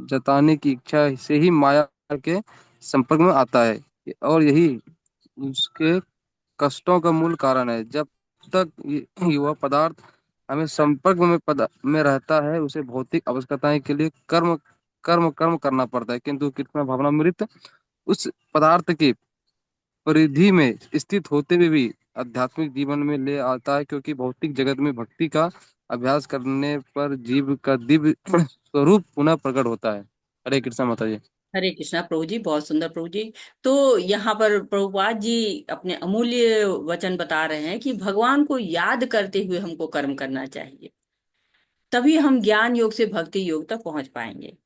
जताने की इच्छा से ही माया के संपर्क में आता है, और यही उसके कष्टों का मूल कारण है। जब तक वह पदार्थ हमें संपर्क में रहता है, उसे भौतिक आवश्यकताएं के लिए कर्म कर्म कर्म करना पड़ता है, किंतु कृष्ण भावनामृत उस पदार्थ की परिधि में स्थित होते हुए भी आध्यात्मिक जीवन में ले आता है, क्योंकि भौतिक जगत में भक्ति का अभ्यास करने पर जीव का दिव्य स्वरूप पुनः प्रकट होता है। हरे कृष्णा माता जी। हरे कृष्णा प्रभु जी, बहुत सुंदर प्रभु जी। तो यहाँ पर प्रभुपाद जी अपने अमूल्य वचन बता रहे हैं कि भगवान को याद करते हुए हमको कर्म करना चाहिए, तभी हम ज्ञान योग से भक्ति योग तक पहुंच पाएंगे।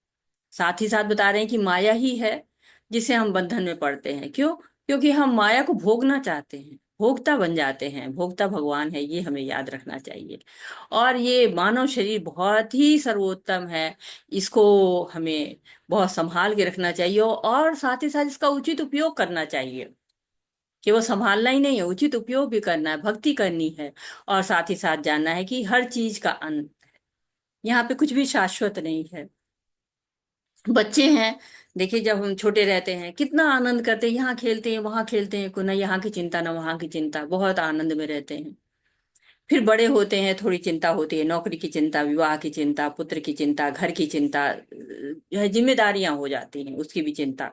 साथ ही साथ बता रहे हैं कि माया ही है जिसे हम बंधन में पड़ते हैं। क्यों? क्योंकि हम माया को भोगना चाहते हैं, भोक्ता बन जाते हैं। भोक्ता भगवान है, ये हमें याद रखना चाहिए। और ये मानव शरीर बहुत ही सर्वोत्तम है, इसको हमें बहुत संभाल के रखना चाहिए, और साथ ही साथ इसका उचित उपयोग करना चाहिए। केवल संभालना ही नहीं है, उचित उपयोग भी करना है, भक्ति करनी है। और साथ ही साथ जानना है कि हर चीज का अंत, यहाँ पे कुछ भी शाश्वत नहीं है। बच्चे हैं, देखिए जब हम छोटे रहते हैं कितना आनंद करते हैं, यहाँ खेलते हैं वहां खेलते हैं, को ना यहाँ की चिंता ना वहां की चिंता, बहुत आनंद में रहते हैं। फिर बड़े होते हैं, थोड़ी चिंता होती है, नौकरी की चिंता, विवाह की चिंता, पुत्र की चिंता, घर की चिंता, जो है जिम्मेदारियां हो जाती हैं, उसकी भी चिंता।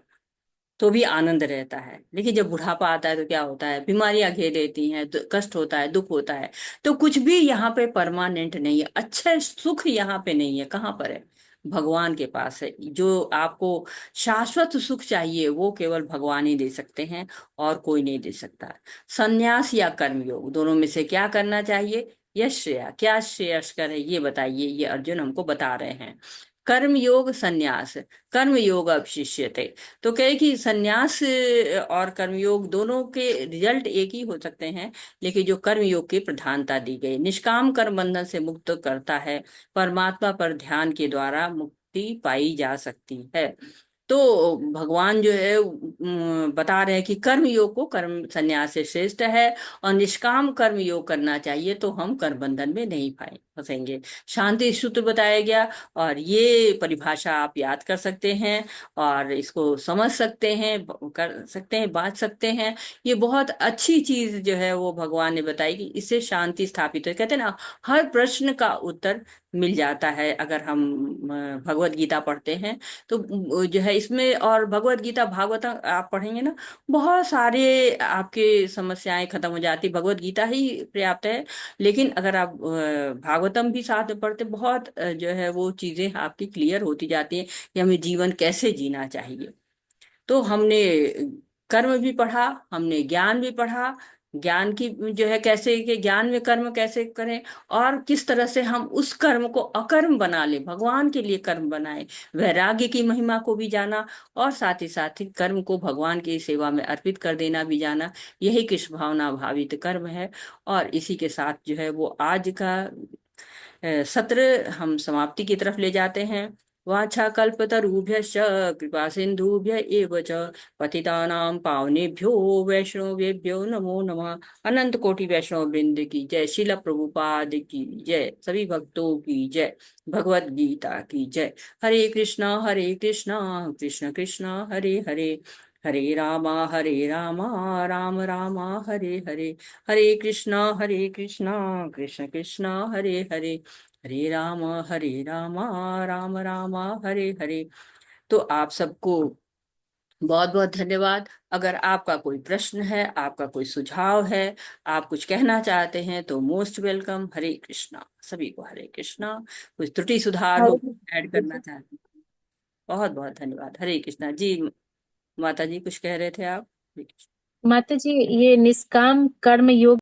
तो भी आनंद रहता है। लेकिन जब बुढ़ापा आता है तो क्या होता है, बीमारियां घेर लेती हैं, कष्ट होता है, दुख होता है। तो कुछ भी यहाँ पे परमानेंट नहीं है, अच्छा सुख यहाँ पे नहीं है। कहाँ पर है? भगवान के पास है। जो आपको शाश्वत सुख चाहिए वो केवल भगवान ही दे सकते हैं, और कोई नहीं दे सकता। संन्यास या कर्मयोग, दोनों में से क्या करना चाहिए? यश श्रेया, क्या श्रेयस्कर है ये बताइए, ये अर्जुन हमको बता रहे हैं। कर्म योग संन्यास, कर्म योग अवशिष्यते। तो कहे कि संन्यास और कर्मयोग दोनों के रिजल्ट एक ही हो सकते हैं, लेकिन जो कर्मयोग की प्रधानता दी गई, निष्काम कर्म बंधन से मुक्त करता है, परमात्मा पर ध्यान के द्वारा मुक्ति पाई जा सकती है। तो भगवान जो है बता रहे हैं कि कर्म योग को कर्म संन्यास से श्रेष्ठ है, और निष्काम कर्म योग करना चाहिए, तो हम कर्म बंधन में नहीं पाए फंसेंगे। शांति सूत्र बताया गया, और ये परिभाषा आप याद कर सकते हैं, और इसको समझ सकते हैं, कर सकते हैं, बांट सकते हैं। ये बहुत अच्छी चीज जो है वो भगवान ने बताई कि इससे शांति स्थापित हो। कहते हैं ना, हर प्रश्न का उत्तर मिल जाता है अगर हम भगवत गीता पढ़ते हैं। तो जो है इसमें, और भगवत गीता भागवत आप पढ़ेंगे ना, बहुत सारे आपके समस्याएं खत्म हो जाती, भगवत गीता ही पर्याप्त है। लेकिन अगर आप भागवतम भी साथ में पढ़ते, बहुत जो है वो चीजें आपकी क्लियर होती जाती हैं कि हमें जीवन कैसे जीना चाहिए। तो हमने कर्म भी पढ़ा, हमने ज्ञान भी पढ़ा। ज्ञान की जो है कैसे कि ज्ञान में कर्म कैसे करें, और किस तरह से हम उस कर्म को अकर्म बना ले, भगवान के लिए कर्म बनाए। वैराग्य की महिमा को भी जाना, और साथ ही कर्म को भगवान की सेवा में अर्पित कर देना भी जाना। यही कृष्ण भावना भावित कर्म है। और इसी के साथ जो है वो आज का सत्र हम समाप्ति की तरफ ले जाते हैं। वाछाकल्पतरुभ्यश्च कृपा सिन्धुभ्य एव च पतितानां पावनेभ्यो वैष्णवेभ्यो नमो नमः। अनंत कोटि वैष्णव वृंद की जय, शिल प्रभुपाद की जय, सभी भक्तों की जय, भगवत गीता की जय। हरे कृष्णा कृष्ण कृष्णा हरे हरे, हरे रामा राम राम हरे हरे, हरे कृष्णा कृष्ण कृष्णा हरे हरे, हरे राम राम राम हरे हरे। तो आप सबको बहुत बहुत धन्यवाद। अगर आपका कोई प्रश्न है, आपका कोई सुझाव है, आप कुछ कहना चाहते हैं, तो मोस्ट वेलकम। हरे कृष्णा, सभी को हरे कृष्णा। कुछ त्रुटि सुधार हो, ऐड करना चाहते हैं, बहुत बहुत धन्यवाद। हरे कृष्णा जी। माता जी कुछ कह रहे थे आप? हरे कृष्णा। माता जी, ये निष्काम कर्म योग